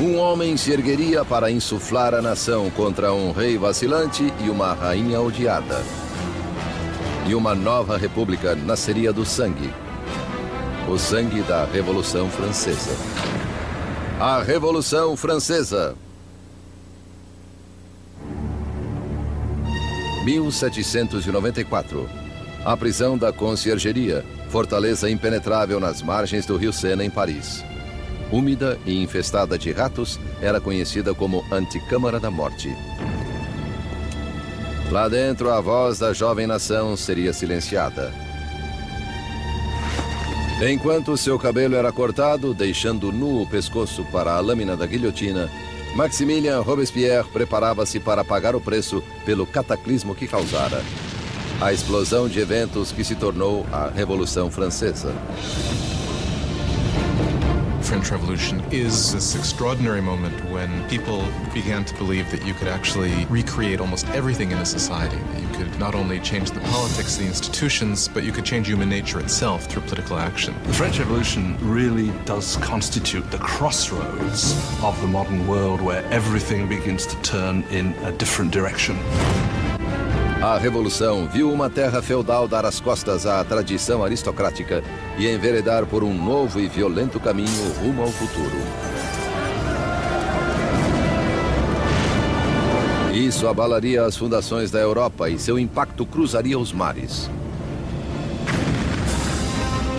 Um homem se ergueria para insuflar a nação contra um rei vacilante e uma rainha odiada. E uma nova república nasceria do sangue. O sangue da Revolução Francesa. A Revolução Francesa. 1794. A prisão da Conciergeria, fortaleza impenetrável nas margens do rio Sena, em Paris. Úmida e infestada de ratos, era conhecida como Anticâmara da Morte. Lá dentro, a voz da jovem nação seria silenciada. Enquanto seu cabelo era cortado, deixando nu o pescoço para a lâmina da guilhotina, Maximilien Robespierre preparava-se para pagar o preço pelo cataclismo que causara. A explosão de eventos que se tornou a Revolução Francesa. The French Revolution is this extraordinary moment when people began to believe that you could actually recreate almost everything in a society. That you could not only change the politics, the institutions, but you could change human nature itself through political action. The French Revolution really does constitute the crossroads of the modern world where everything begins to turn in a different direction. A Revolução viu uma terra feudal dar as costas à tradição aristocrática e enveredar por um novo e violento caminho rumo ao futuro. Isso abalaria as fundações da Europa e seu impacto cruzaria os mares.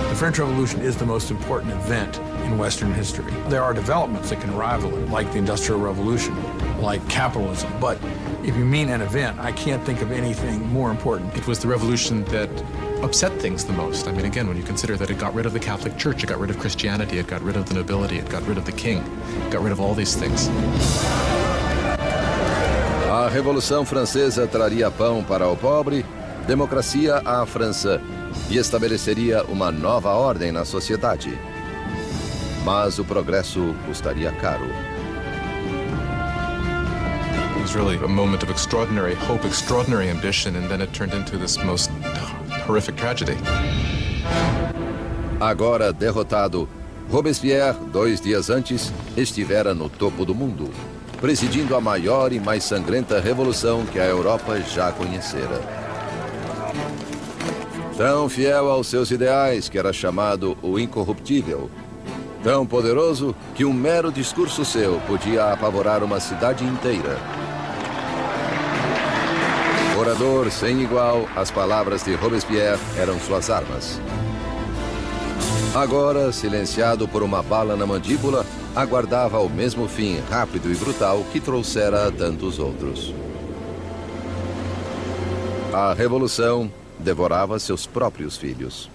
The French Revolution is the most important event in Western history. There are developments that can rival it, like the Industrial Revolution, like capitalism, but if you mean an event, I can't think of anything more important. It was the revolution that upset things the most. I mean, again, when you consider that it got rid of the Catholic Church, it got rid of Christianity, it got rid of the nobility, it got rid of the king, it got rid of all these things. A Revolução Francesa traria pão para o pobre, democracia à França e estabeleceria uma nova ordem na sociedade. Mas o progresso custaria caro. It was really a moment of extraordinary hope, extraordinary ambition, and then it turned into this most horrific tragedy. Agora derrotado, Robespierre, 2 dias antes, estivera no topo do mundo, presidindo a maior e mais sangrenta revolução que a Europa já conhecera. Tão fiel aos seus ideais que era chamado o incorruptível, tão poderoso que um mero discurso seu podia apavorar uma cidade inteira. Orador sem igual, as palavras de Robespierre eram suas armas. Agora, silenciado por uma bala na mandíbula, aguardava o mesmo fim rápido e brutal que trouxera a tantos outros. A revolução devorava seus próprios filhos.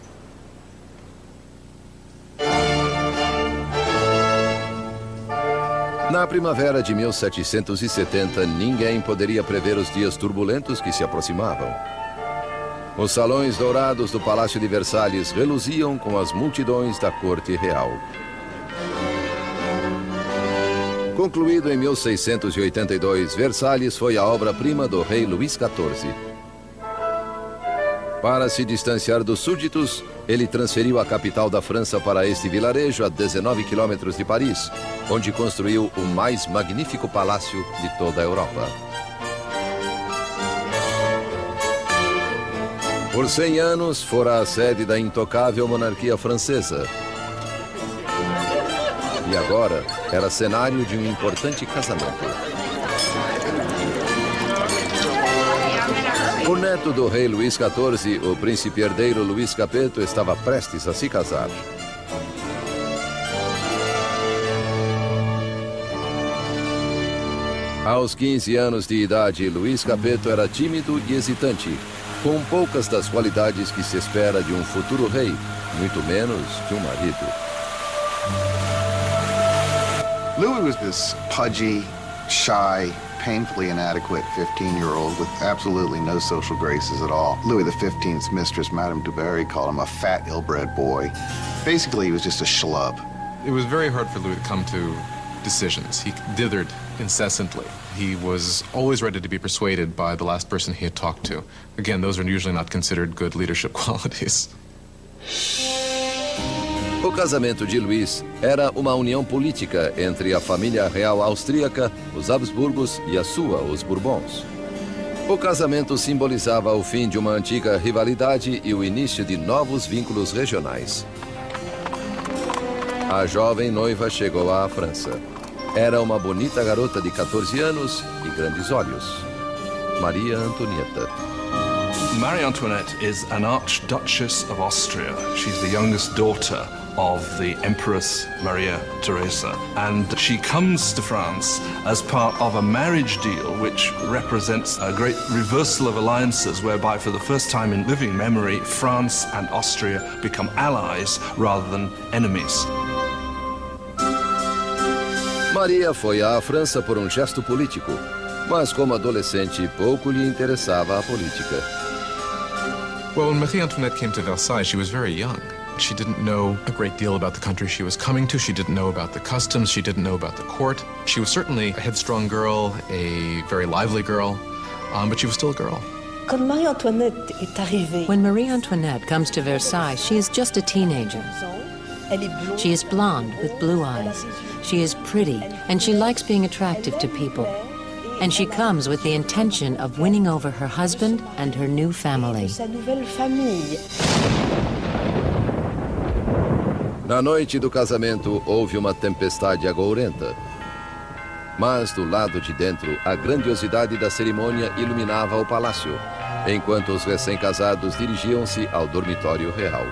Na primavera de 1770, ninguém poderia prever os dias turbulentos que se aproximavam. Os salões dourados do Palácio de Versalhes reluziam com as multidões da corte real. Concluído em 1682, Versalhes foi a obra-prima do rei Luís XIV. Para se distanciar dos súditos, ele transferiu a capital da França para este vilarejo a 19 quilômetros de Paris, onde construiu o mais magnífico palácio de toda a Europa. Por 100 anos, fora a sede da intocável monarquia francesa. E agora, era cenário de um importante casamento. O neto do rei Luís XIV, o príncipe herdeiro Luís Capeto, estava prestes a se casar. Aos 15 anos de idade, Luís Capeto era tímido e hesitante, com poucas das qualidades que se espera de um futuro rei, muito menos de um marido. Louis was this pudgy, shy, painfully inadequate 15-year-old with absolutely no social graces at all. Louis XV's mistress, Madame du Barry, called him a fat, ill-bred boy. Basically, he was just a schlub. It was very hard for Louis to come to decisions. He dithered incessantly. He was always ready to be persuaded by the last person he had talked to. Again, those are usually not considered good leadership qualities. O casamento de Luís era uma união política entre a família real austríaca, os Habsburgos, e a sua, os Bourbons. O casamento simbolizava o fim de uma antiga rivalidade e o início de novos vínculos regionais. A jovem noiva chegou à França. Era uma bonita garota de 14 anos e grandes olhos. Maria Antonieta. Marie Antoinette is an Archduchess of Austria. She's the youngest daughter of the Empress Maria Theresa, and she comes to France as part of a marriage deal which represents a great reversal of alliances, whereby for the first time in living memory, France and Austria become allies rather than enemies. Maria foi à França por um gesto político, mas como adolescente pouco lhe interessava a política. Well, when Marie Antoinette came to Versailles, she was very young. She didn't know a great deal about the country she was coming to. She didn't know about the customs. She didn't know about the court. She was certainly a headstrong girl, a very lively girl, but she was still a girl. Quand Marie Antoinette est arrivée, When Marie Antoinette comes to Versailles, she is just a teenager. elle est blonde. She is blonde with blue eyes. She is pretty, and she likes being attractive to people. And she comes with the intention of winning over her husband and her new family. Sa nouvelle famille. Na noite do casamento, houve uma tempestade agourenta. Mas do lado de dentro, a grandiosidade da cerimônia iluminava o palácio, enquanto os recém-casados dirigiam-se ao dormitório real.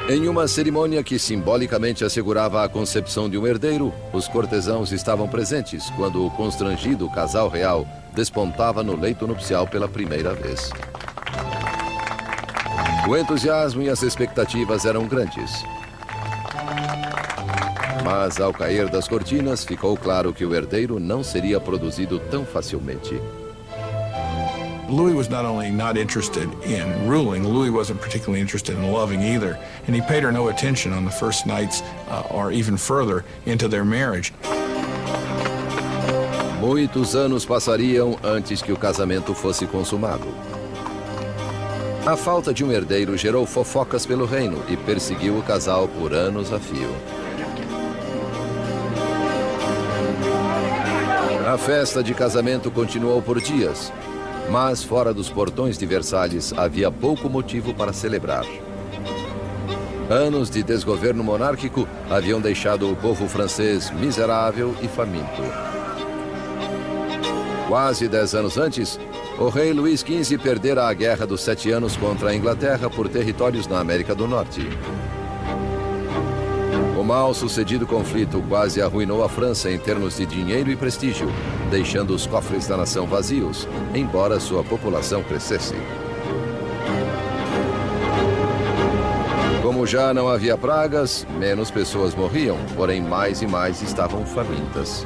Em uma cerimônia que simbolicamente assegurava a concepção de um herdeiro, os cortesãos estavam presentes quando o constrangido casal real despontava no leito nupcial pela primeira vez. O entusiasmo e as expectativas eram grandes. Mas ao cair das cortinas, ficou claro que o herdeiro não seria produzido tão facilmente. Louis was not only not interested in ruling, Louis wasn't particularly interested in loving either, and he paid her no attention on the first nights or even further into their marriage. Muitos anos passariam antes que o casamento fosse consumado. A falta de um herdeiro gerou fofocas pelo reino e perseguiu o casal por anos a fio. A festa de casamento continuou por dias. Mas fora dos portões de Versalhes havia pouco motivo para celebrar. Anos de desgoverno monárquico haviam deixado o povo francês miserável e faminto. Quase 10 anos antes, o rei Luís XV perdera a Guerra dos 7 Anos contra a Inglaterra por territórios na América do Norte. O mal-sucedido conflito quase arruinou a França em termos de dinheiro e prestígio, deixando os cofres da nação vazios, embora sua população crescesse. Como já não havia pragas, menos pessoas morriam, porém mais e mais estavam famintas.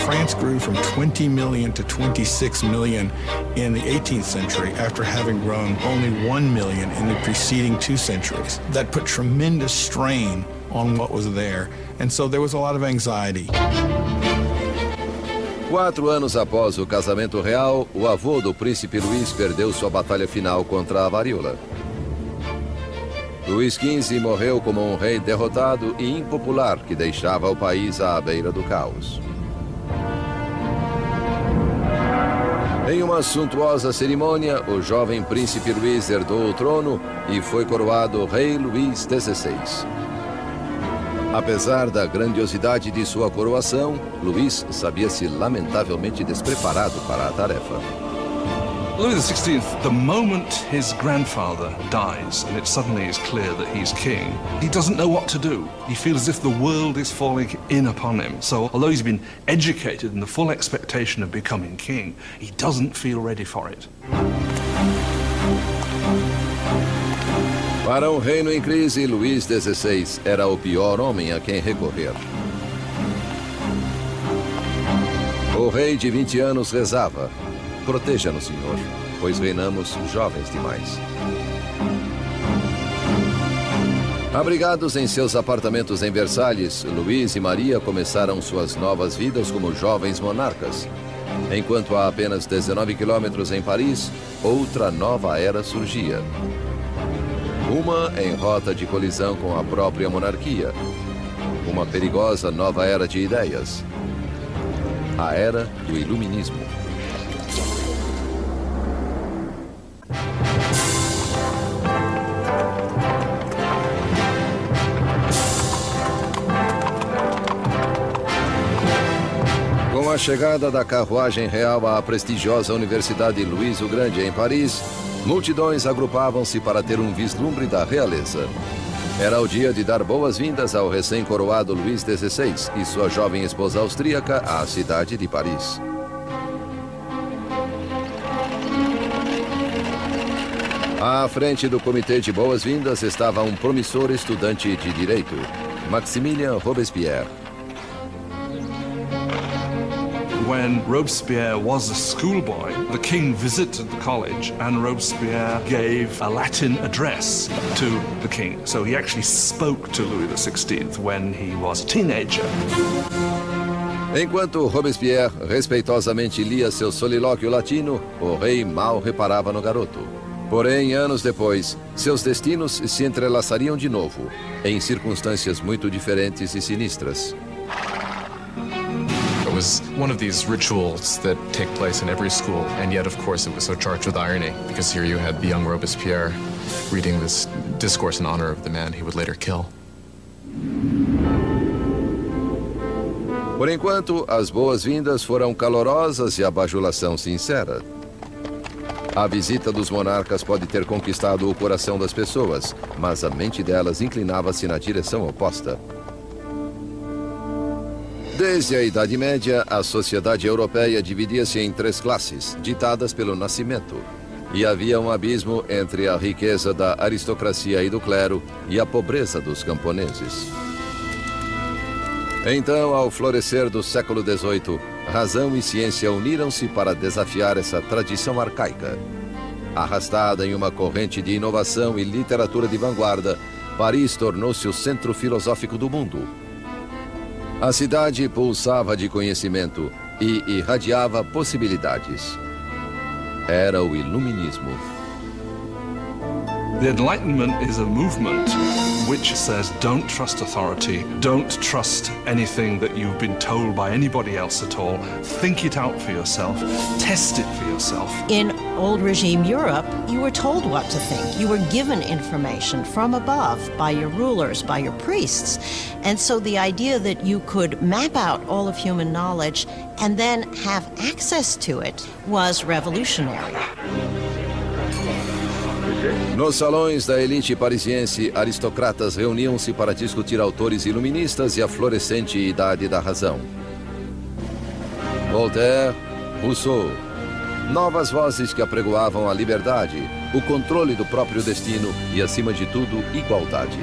France grew from 20 million to 26 million in the 18th century after having grown only 1 million in the preceding 2 centuries. That put tremendous strain on what was there, and so there was a lot of anxiety. 4 anos após o casamento real, o avô do príncipe Luís perdeu sua batalha final contra a varíola. Luís XV morreu como um rei derrotado e impopular que deixava o país à beira do caos. Em uma suntuosa cerimônia, o jovem príncipe Luís herdou o trono e foi coroado rei Luís XVI. Apesar da grandiosidade de sua coroação, Luís sabia-se lamentavelmente despreparado para a tarefa. Louis XVI, the moment his grandfather dies and it suddenly is clear that he's king, he doesn't know what to do. He feels as if the world is falling in upon him. So although he's been educated in the full expectation of becoming king, he doesn't feel ready for it. Para um reino em crise, Luís XVI era o pior homem a quem recorrer. O rei de 20 anos rezava: proteja-nos, Senhor, pois reinamos jovens demais. Abrigados em seus apartamentos em Versalhes, Luís e Maria começaram suas novas vidas como jovens monarcas. Enquanto a apenas 19 quilômetros em Paris, outra nova era surgia. Uma em rota de colisão com a própria monarquia. Uma perigosa nova era de ideias. A era do Iluminismo. Com a chegada da carruagem real à prestigiosa Universidade Luís o Grande em Paris, multidões agrupavam-se para ter um vislumbre da realeza. Era o dia de dar boas-vindas ao recém-coroado Luís XVI e sua jovem esposa austríaca à cidade de Paris. À frente do comitê de boas-vindas estava um promissor estudante de direito, Maximilien Robespierre. When Robespierre was a schoolboy, the king visited the college and Robespierre gave a Latin address to the king. So he actually spoke to Louis XVI when he was a teenager. Enquanto Robespierre respeitosamente lia seu solilóquio latino, o rei mal reparava no garoto. Porém, anos depois, seus destinos se entrelaçariam de novo, em circunstâncias muito diferentes e sinistras. It was one of these rituals that take place in every school, and yet, of course, it was so charged with irony, because here you had the young Robespierre reading this discourse in honor of the man he would later kill. Por enquanto, as boas-vindas foram calorosas e a bajulação sincera. A visita dos monarcas pode ter conquistado o coração das pessoas, mas a mente delas inclinava-se na direção oposta. Desde a Idade Média, a sociedade europeia dividia-se em três classes, ditadas pelo nascimento. E havia um abismo entre a riqueza da aristocracia e do clero e a pobreza dos camponeses. Então, ao florescer do século XVIII, razão e ciência uniram-se para desafiar essa tradição arcaica. Arrastada em uma corrente de inovação e literatura de vanguarda, Paris tornou-se o centro filosófico do mundo. A cidade pulsava de conhecimento e irradiava possibilidades. Era o Iluminismo. The Enlightenment is a movement which says don't trust authority, don't trust anything that you've been told by anybody else at all. Think it out for yourself, test it for yourself. In old regime Europe, you were told what to think. You were given information from above by your rulers, by your priests. And so the idea that you could map out all of human knowledge and then have access to it was revolutionary. Nos salões da elite parisiense, aristocratas reuniam-se para discutir autores iluministas e a florescente idade da razão. Voltaire, Rousseau, novas vozes que apregoavam a liberdade, o controle do próprio destino e, acima de tudo, igualdade.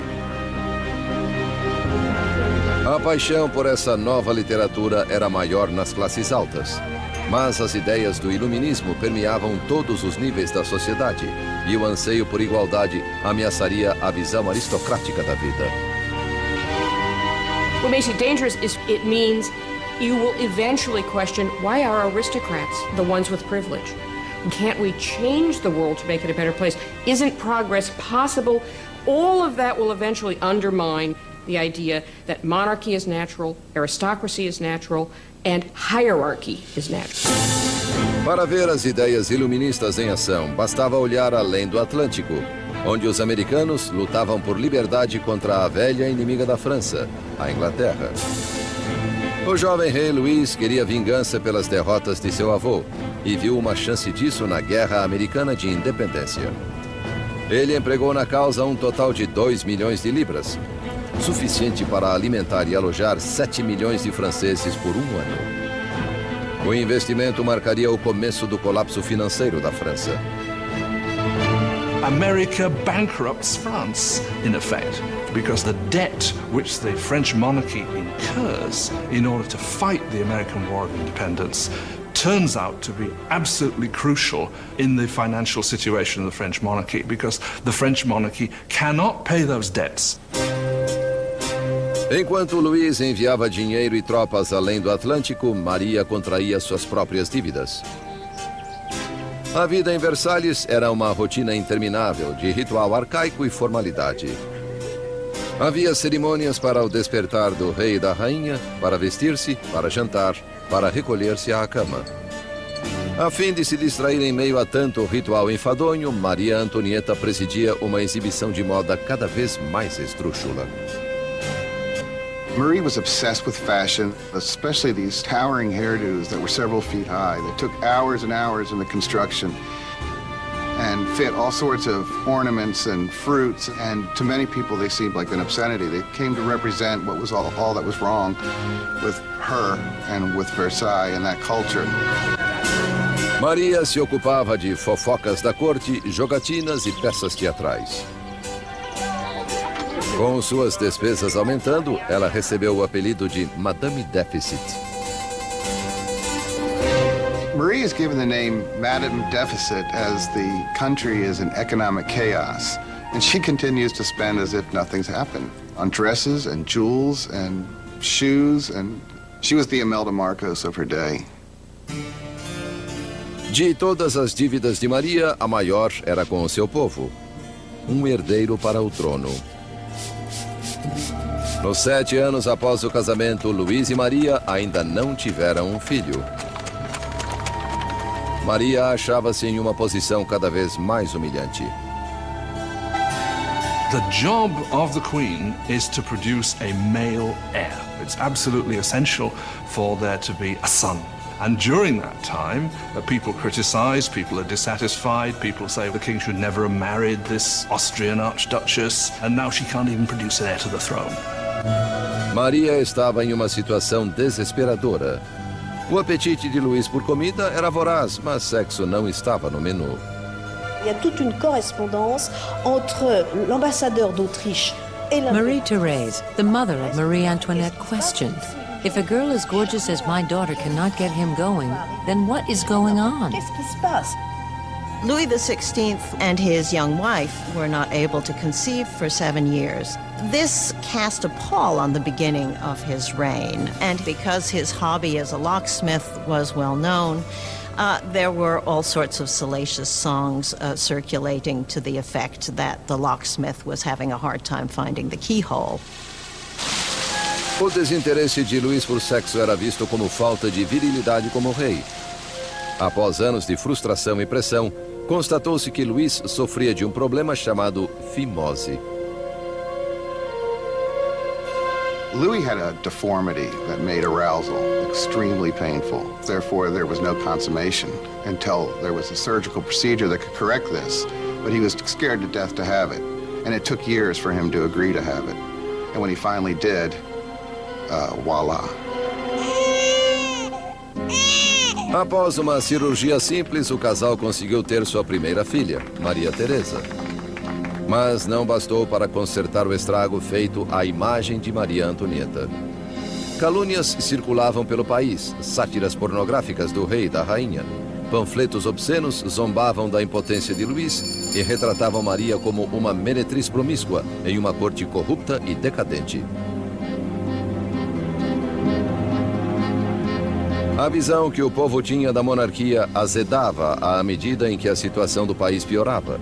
A paixão por essa nova literatura era maior nas classes altas. Mas as ideias do iluminismo permeavam todos os níveis da sociedade e o anseio por igualdade ameaçaria a visão aristocrática da vida. What makes it dangerous is it means you will eventually question why are aristocrats the ones with privilege? Can't we change the world to make it a better place? Isn't progress possible? All of that will eventually undermine the idea that monarchy is natural, aristocracy is natural, and hierarchy is natural. Para ver as ideias iluministas em ação, bastava olhar além do Atlântico, onde os americanos lutavam por liberdade contra a velha inimiga da França, a Inglaterra. O jovem rei Luís queria vingança pelas derrotas de seu avô e viu uma chance disso na Guerra Americana de Independência. Ele empregou na causa um total de 2 milhões de libras, suficiente para alimentar e alojar 7 milhões de franceses por um ano. O investimento marcaria o começo do colapso financeiro da França. America bankrupts France, in effect, because the debt which the French monarchy incurs in order to fight the American War of Independence turns out to be absolutely crucial in the financial situation of the French monarchy, because the French monarchy cannot pay those debts. Enquanto Luís enviava dinheiro e tropas além do Atlântico, Maria contraía suas próprias dívidas. A vida em Versalhes era uma rotina interminável de ritual arcaico e formalidade. Havia cerimônias para o despertar do rei e da rainha, para vestir-se, para jantar, para recolher-se à cama. A fim de se distrair em meio a tanto ritual enfadonho, Maria Antonieta presidia uma exibição de moda cada vez mais esdrúxula. Marie was obsessed with fashion, especially these towering hairdos that were several feet high. They took hours and hours in the construction and fit all sorts of ornaments and fruits, and to many people they seemed like an obscenity. They came to represent what was all that was wrong with her and with Versailles and that culture. Maria se ocupava de fofocas da corte, jogatinas e peças teatrais. Com suas despesas aumentando, ela recebeu o apelido de Madame Deficit. Marie is given the name Madame Deficit as the country is in economic chaos, and she continues to spend as if nothing's happened on dresses and jewels and shoes, and she was the Imelda Marcos of her day. De todas as dívidas de Maria, a maior era com o seu povo, um herdeiro para o trono. Nos 7 anos após o casamento, Luís e Maria ainda não tiveram um filho. Maria achava-se em uma posição cada vez mais humilhante. The job of the Queen is to produce a male heir. It's absolutely essential for there to be a son. And during that time, people criticize, people are dissatisfied, people say the king should never have married this Austrian archduchess, and now she can't even produce an heir to the throne. Maria estava em uma situação desesperadora. O apetite de Luís por comida era voraz, mas sexo não estava no menu. Il y a toute une correspondance entre l'ambassadeur d'Autriche et Marie-Thérèse, the mother of Marie Antoinette, questioned, if a girl as gorgeous as my daughter cannot get him going, then what is going on? Qu'est-ce qui se passe? Louis XVI and his young wife were not able to conceive for 7 years. This cast a pall on the beginning of his reign, and because his hobby as a locksmith was well known, there were all sorts of salacious songs circulating to the effect that the locksmith was having a hard time finding the keyhole. O desinteresse de Luís por sexo era visto como falta de virilidade como rei. Após anos de frustração e pressão, constatou-se que Luís sofria de um problema chamado fimose. Louis had a deformity that made arousal extremely painful. Therefore, there was no consummation until there was a surgical procedure that could correct this. But he was scared to death to have it. And it took years for him to agree to have it. And when he finally did, voila. Após uma cirurgia simples, o casal conseguiu ter sua primeira filha, Maria Teresa. Mas não bastou para consertar o estrago feito à imagem de Maria Antonieta. Calúnias circulavam pelo país, sátiras pornográficas do rei e da rainha. Panfletos obscenos zombavam da impotência de Luís e retratavam Maria como uma meretriz promíscua em uma corte corrupta e decadente. A visão que o povo tinha da monarquia azedava à medida em que a situação do país piorava.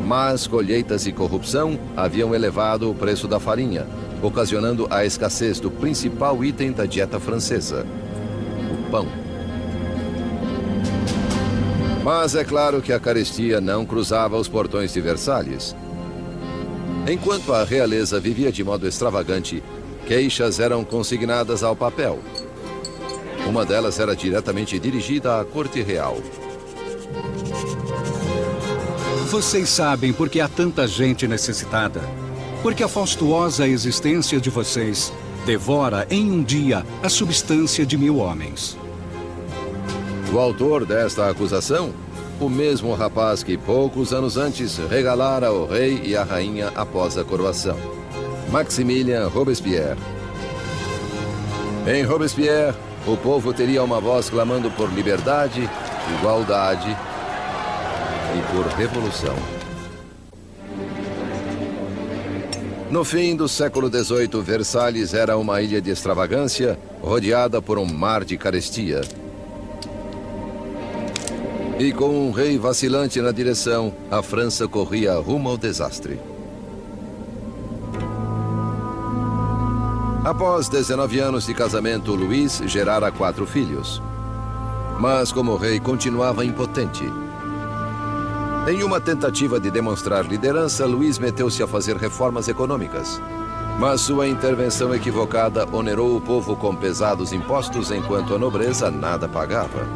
Más colheitas e corrupção haviam elevado o preço da farinha, ocasionando a escassez do principal item da dieta francesa, o pão. Mas é claro que a carestia não cruzava os portões de Versalhes. Enquanto a realeza vivia de modo extravagante, queixas eram consignadas ao papel. Uma delas era diretamente dirigida à corte real. Vocês sabem por que há tanta gente necessitada. Porque a faustuosa existência de vocês devora em um dia a substância de 1000 homens. O autor desta acusação, o mesmo rapaz que poucos anos antes regalara o rei e a rainha após a coroação, Maximilien Robespierre. Em Robespierre, o povo teria uma voz clamando por liberdade, igualdade e por revolução. No fim do século XVIII, Versalhes era uma ilha de extravagância, rodeada por um mar de carestia. E com um rei vacilante na direção, a França corria rumo ao desastre. Após 19 anos de casamento, Luís gerara 4 filhos. Mas, como rei, continuava impotente. Em uma tentativa de demonstrar liderança, Luís meteu-se a fazer reformas econômicas. Mas sua intervenção equivocada onerou o povo com pesados impostos, enquanto a nobreza nada pagava.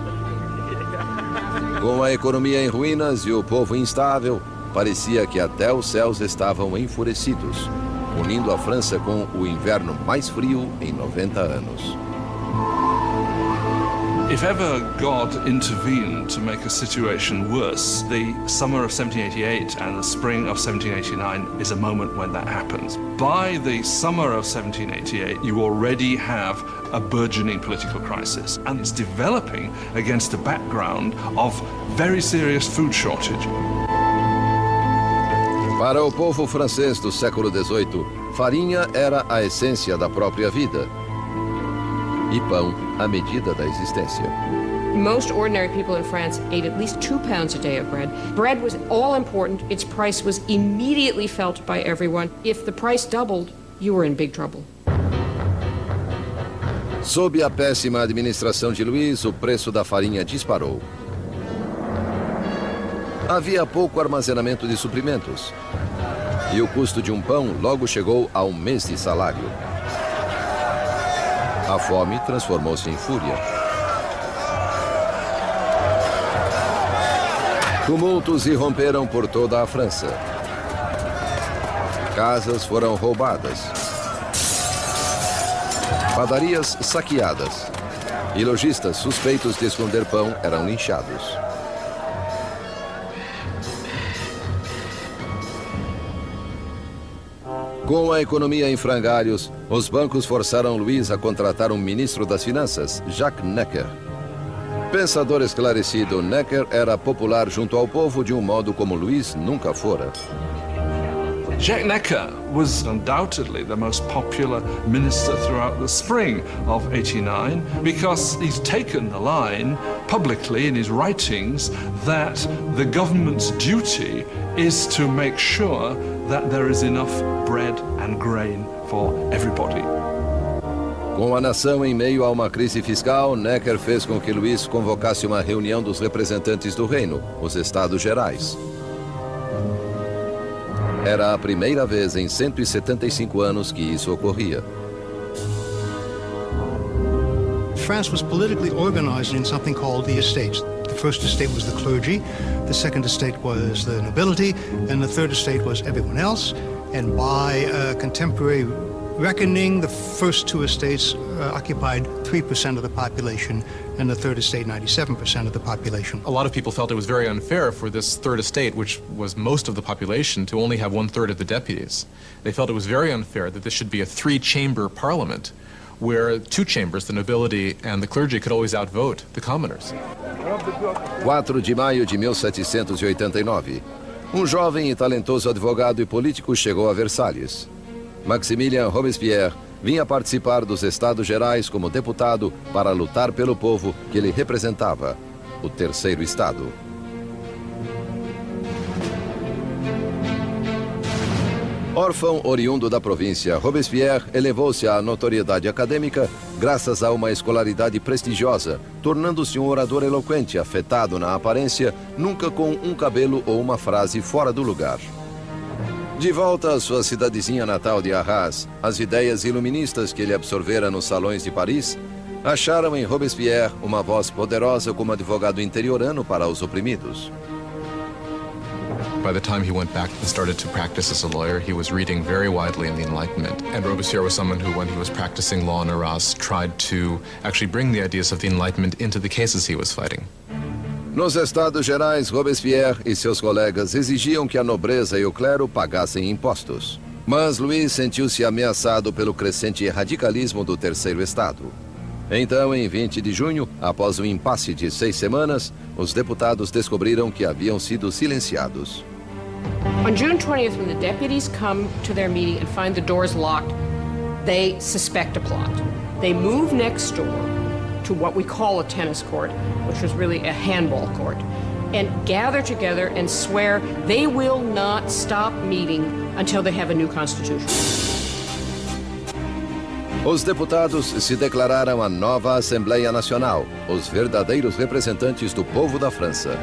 Com a economia em ruínas e o povo instável, parecia que até os céus estavam enfurecidos, unindo a França com o inverno mais frio em 90 anos. If ever God intervened to make a situation worse, the summer of 1788 and the spring of 1789 is a moment when that happens. By the summer of 1788, you already have a burgeoning political crisis, and it's developing against a background of very serious food shortage. Para o povo francês do século XVIII, farinha era a essência da própria vida. E pão, a medida da existência. Most ordinary people in France ate at least 2 pounds a day of bread. Bread was all important. Its price was immediately felt by everyone. If the price doubled, you were in big trouble. Sob a péssima administração de Luís, o preço da farinha disparou. Havia pouco armazenamento de suprimentos. E o custo de um pão logo chegou a 1 mês de salário. A fome transformou-se em fúria. Tumultos irromperam por toda a França. Casas foram roubadas. Padarias saqueadas. E lojistas suspeitos de esconder pão eram linchados. Com a economia em frangalhos, os bancos forçaram Luís a contratar um ministro das Finanças, Jacques Necker. Pensador esclarecido, Necker era popular junto ao povo de um modo como Luís nunca fora. Jacques Necker was undoubtedly the most popular minister throughout the spring of 89 because he's taken the line publicly in his writings that the government's duty is to make sure that there is enough bread and grain for everybody. Com a nação em meio a uma crise fiscal, Necker fez com que Luís convocasse uma reunião dos representantes do reino, os Estados Gerais. Era a primeira vez em 175 anos que isso ocorria. France was politically organized in something called the estates. The first estate was the clergy, the second estate was the nobility, and the third estate was everyone else. And by contemporary reckoning, the first 2 estates occupied 3% of the population, and the third estate 97% of the population. A lot of people felt it was very unfair for this third estate, which was most of the population, to only have 1/3 of the deputies. They felt it was very unfair that this should be a 3-chamber parliament, where 2 chambers, the nobility and the clergy, could always outvote the commoners. 4 de maio de 1789. Um jovem e talentoso advogado e político chegou a Versalhes. Maximilien Robespierre vinha participar dos Estados Gerais como deputado para lutar pelo povo que ele representava, o Terceiro Estado. Órfão oriundo da província, Robespierre elevou-se à notoriedade acadêmica graças a uma escolaridade prestigiosa, tornando-se um orador eloquente, afetado na aparência, nunca com um cabelo ou uma frase fora do lugar. De volta à sua cidadezinha natal de Arras, as ideias iluministas que ele absorvera nos salões de Paris acharam em Robespierre uma voz poderosa como advogado interiorano para os oprimidos. By the time he went back and started to practice as a lawyer, he was reading very widely in the Enlightenment. And Robespierre was someone who, when he was practicing law in Arras, tried to actually bring the ideas of the Enlightenment into the cases he was fighting. Nos Estados Gerais, Robespierre e seus colegas exigiam que a nobreza e o clero pagassem impostos. Mas Luís sentiu-se ameaçado pelo crescente radicalismo do Terceiro Estado. Então, em 20 de junho, após um impasse de 6 semanas, os deputados descobriram que haviam sido silenciados. On June 20th, when the deputies come to their meeting and find the doors locked, they suspect a plot. They move next door to what we call a tennis court, which was really a handball court, and gather together and swear they will not stop meeting until they have a new constitution. Os deputados se declararam a nova Assembleia Nacional, os verdadeiros representantes do povo da França.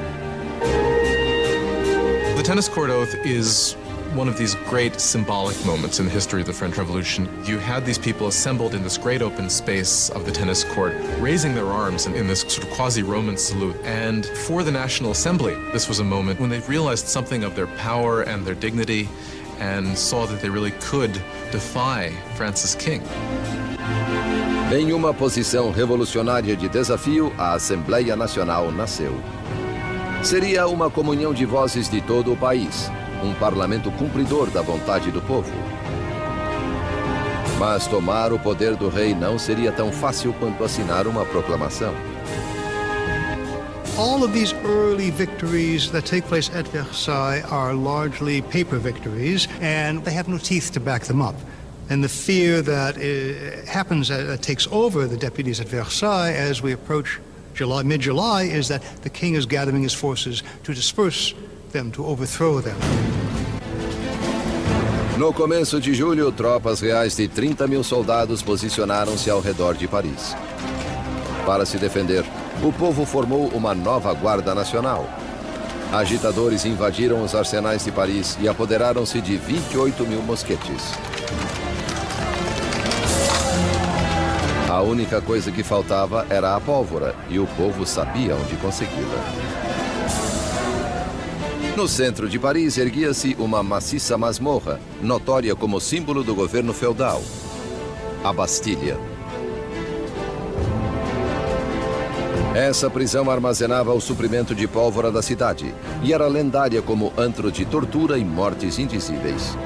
The tennis court oath is one of these great symbolic moments in the history of the French Revolution. You had these people assembled in this great open space of the tennis court, raising their arms in this sort of quasi-Roman salute. And for the National Assembly, this was a moment when they realized something of their power and their dignity and saw that they really could defy France's king. Em uma posição revolucionária de desafio, a Assembleia Nacional nasceu. Seria uma comunhão de vozes de todo o país, um parlamento cumpridor da vontade do povo. Mas tomar o poder do rei não seria tão fácil quanto assinar uma proclamação. All of these early victories that take place at Versailles are largely paper victories, and they have no teeth to back them up. And the fear that happens, that takes over the deputies at Versailles as we approach mid-July, is that the king is gathering his forces to disperse them, to overthrow them. No começo de julho, tropas reais de 30 mil soldados posicionaram-se ao redor de Paris. Para se defender, o povo formou uma nova Guarda Nacional. Agitadores invadiram os arsenais de Paris e apoderaram-se de 28 mil mosquetes. A única coisa que faltava era a pólvora, e o povo sabia onde consegui-la. No centro de Paris erguia-se uma maciça masmorra, notória como símbolo do governo feudal, a Bastilha. Essa prisão armazenava o suprimento de pólvora da cidade e era lendária como antro de tortura e mortes indizíveis.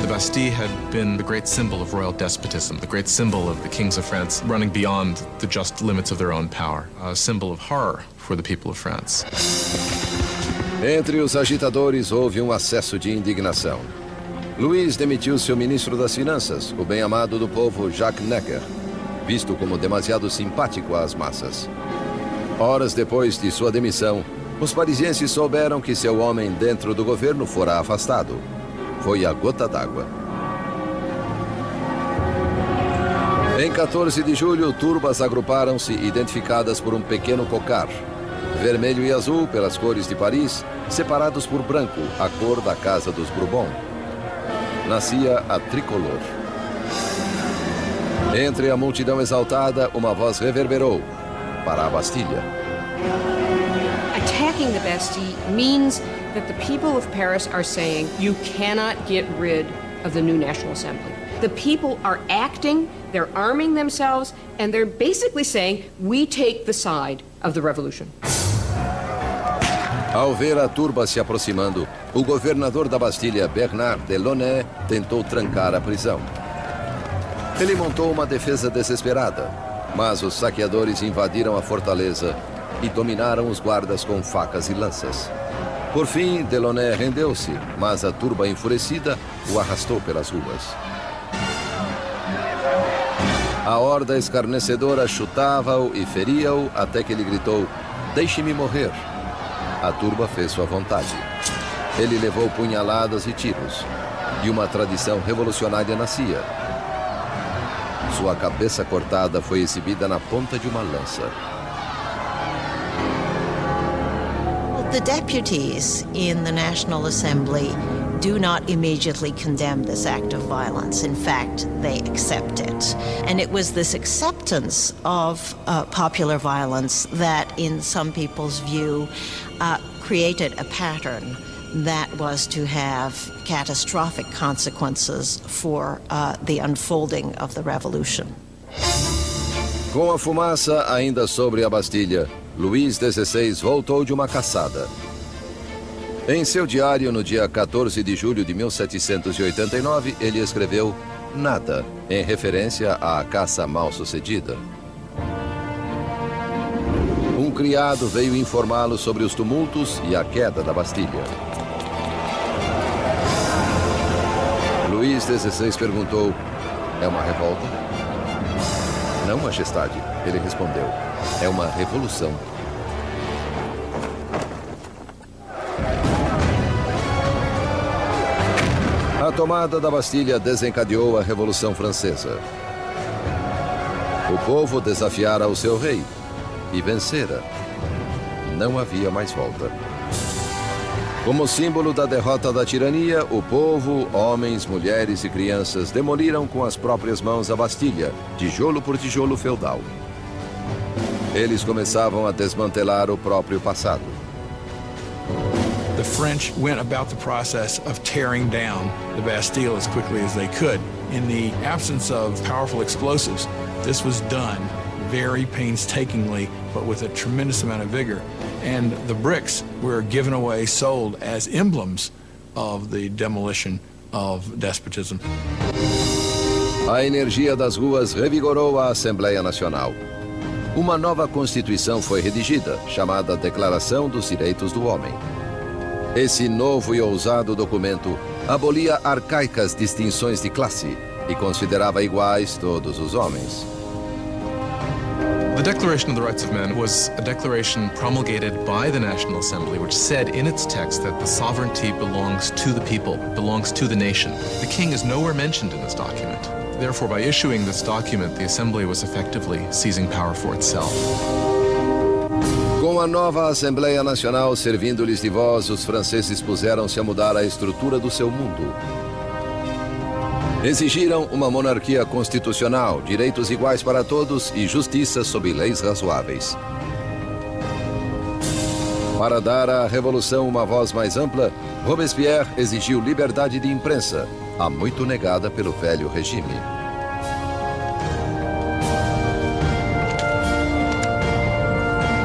The Bastille had been the great symbol of royal despotism, the great symbol of the kings of France running beyond the just limits of their own power, a symbol of horror for the people of France. Entre os agitadores houve um acesso de indignação. Louis demitiu seu ministro das Finanças, o bem-amado do povo Jacques Necker, visto como demasiado simpático às massas. Horas depois de sua demissão, os parisienses souberam que seu homem dentro do governo fora afastado. Foi a gota d'água. Em 14 de julho, turbas agruparam-se identificadas por um pequeno cocar. Vermelho e azul pelas cores de Paris, separados por branco, a cor da Casa dos Bourbon. Nascia a tricolor. Entre a multidão exaltada, uma voz reverberou para a Bastilha. Attacking the Bastille means that the people of Paris are saying you cannot get rid of the new National Assembly. The people are acting, they're arming themselves, and they're basically saying we take the side of the revolution. Ao ver a turba se aproximando, o governador da Bastilha, Bernard Delaunay, tentou trancar a prisão. Ele montou uma defesa desesperada, mas os saqueadores invadiram a fortaleza e dominaram os guardas com facas e lanças. Por fim, Delaunay rendeu-se, mas a turba enfurecida o arrastou pelas ruas. A horda escarnecedora chutava-o e feria-o até que ele gritou: "Deixe-me morrer." A turba fez sua vontade. Ele levou punhaladas e tiros, e uma tradição revolucionária nascia. Sua cabeça cortada foi exibida na ponta de uma lança. The deputies in the National Assembly do not immediately condemn this act of violence. In fact, they accept it. And it was this acceptance of popular violence that, in some people's view, created a pattern that was to have catastrophic consequences for the unfolding of the revolution. Com a fumaça ainda sobre a Bastilha, Luís XVI voltou de uma caçada. Em seu diário, no dia 14 de julho de 1789, ele escreveu "Nada", em referência à caça mal-sucedida. Um criado veio informá-lo sobre os tumultos e a queda da Bastilha. Luís XVI perguntou: é uma revolta? Não, majestade, ele respondeu. É uma revolução. A tomada da Bastilha desencadeou a Revolução Francesa. O povo desafiara o seu rei e vencera. Não havia mais volta. Como símbolo da derrota da tirania, o povo, homens, mulheres e crianças demoliram com as próprias mãos a Bastilha, tijolo por tijolo feudal. Eles começavam a desmantelar o próprio passado. The French went about the process of tearing down the Bastille as quickly as they could. In the absence of powerful explosives, this was done very painstakingly, but with a tremendous amount of vigor. And the bricks were given away, sold as emblems of the demolition of despotism. A energia das ruas revigorou a Assembleia Nacional. Uma nova Constituição foi redigida, chamada Declaração dos Direitos do Homem. Esse novo e ousado documento abolia arcaicas distinções de classe e considerava iguais todos os homens. The Declaration of the Rights of Man was a declaration promulgated by the National Assembly, which said in its text that the sovereignty belongs to the people, belongs to the nation. The king is nowhere mentioned in this document. Therefore, by issuing this document, the Assembly was effectively seizing power for itself. Com a nova Assembleia Nacional servindo-lhes de voz, os franceses puseram-se a mudar a estrutura do seu mundo. Exigiram uma monarquia constitucional, direitos iguais para todos e justiça sob leis razoáveis. Para dar à revolução uma voz mais ampla, Robespierre exigiu liberdade de imprensa, há muito negada pelo velho regime.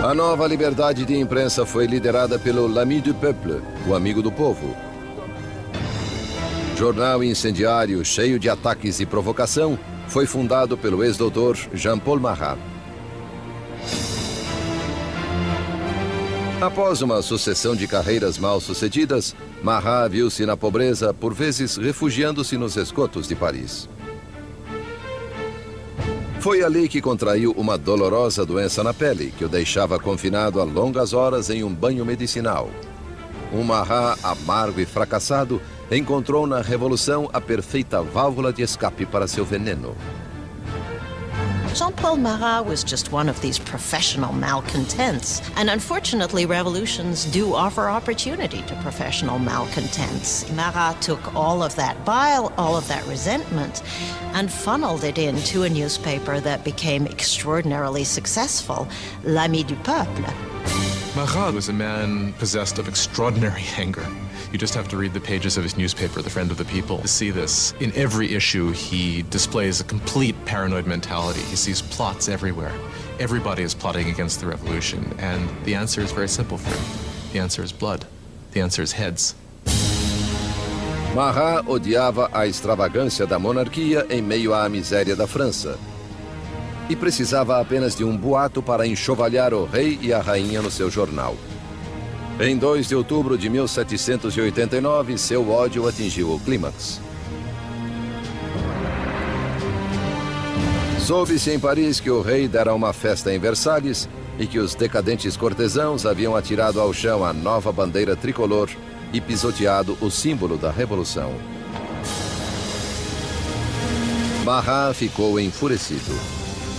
A nova liberdade de imprensa foi liderada pelo L'Ami du Peuple, o amigo do povo. Jornal incendiário cheio de ataques e provocação, foi fundado pelo ex-doutor Jean-Paul Marat. Após uma sucessão de carreiras mal-sucedidas, Marat viu-se na pobreza, por vezes refugiando-se nos esgotos de Paris. Foi ali que contraiu uma dolorosa doença na pele, que o deixava confinado a longas horas em um banho medicinal. Um Marat amargo e fracassado encontrou na Revolução a perfeita válvula de escape para seu veneno. Jean-Paul Marat was just one of these professional malcontents. And unfortunately, revolutions do offer opportunity to professional malcontents. Marat took all of that bile, all of that resentment, and funneled it into a newspaper that became extraordinarily successful, L'Ami du Peuple. Marat was a man possessed of extraordinary anger. You just have to read the pages of his newspaper, The Friend of the People, to see this. In every issue, he displays a complete paranoid mentality. He sees plots everywhere. Everybody is plotting against the revolution, and the answer is very simple for him. The answer is blood. The answer is heads. Marat odiava a extravagância da monarquia em meio à miséria da França. E precisava apenas de um boato para enxovalhar o rei e a rainha no seu jornal. Em 2 de outubro de 1789, seu ódio atingiu o clímax. Soube-se em Paris que o rei dera uma festa em Versalhes e que os decadentes cortesãos haviam atirado ao chão a nova bandeira tricolor e pisoteado o símbolo da Revolução. Marat ficou enfurecido.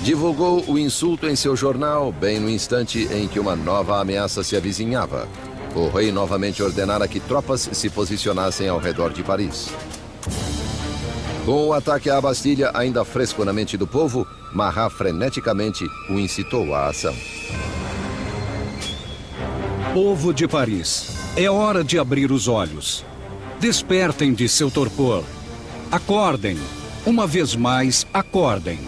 Divulgou o insulto em seu jornal bem no instante em que uma nova ameaça se avizinhava. O rei novamente ordenara que tropas se posicionassem ao redor de Paris. Com o ataque à Bastilha ainda fresco na mente do povo, Marat freneticamente o incitou à ação. Povo de Paris, é hora de abrir os olhos. Despertem de seu torpor. Acordem. Uma vez mais, acordem.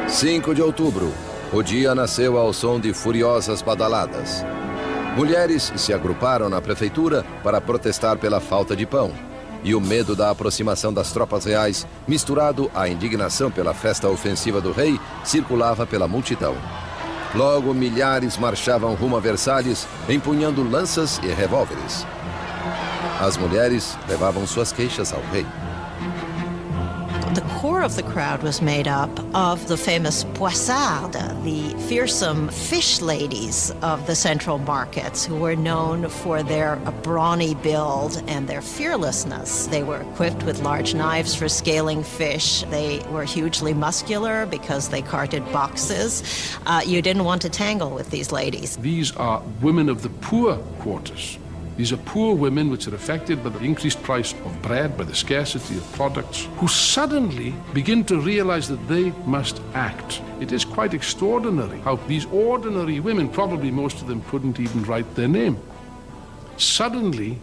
5 de outubro. O dia nasceu ao som de furiosas badaladas. Mulheres se agruparam na prefeitura para protestar pela falta de pão. E o medo da aproximação das tropas reais, misturado à indignação pela festa ofensiva do rei, circulava pela multidão. Logo, milhares marchavam rumo a Versalhes, empunhando lanças e revólveres. As mulheres levavam suas queixas ao rei. The core of the crowd was made up of the famous poissardes, the fearsome fish ladies of the central markets, who were known for their brawny build and their fearlessness. They were equipped with large knives for scaling fish. They were hugely muscular because they carted boxes. You didn't want to tangle with these ladies. These are women of the poor quarters. These are poor women which are affected by the increased price of bread, by the scarcity of products, who suddenly begin to realize that they must act. It is quite extraordinary how these ordinary women, probably most of them couldn't even write their name, suddenly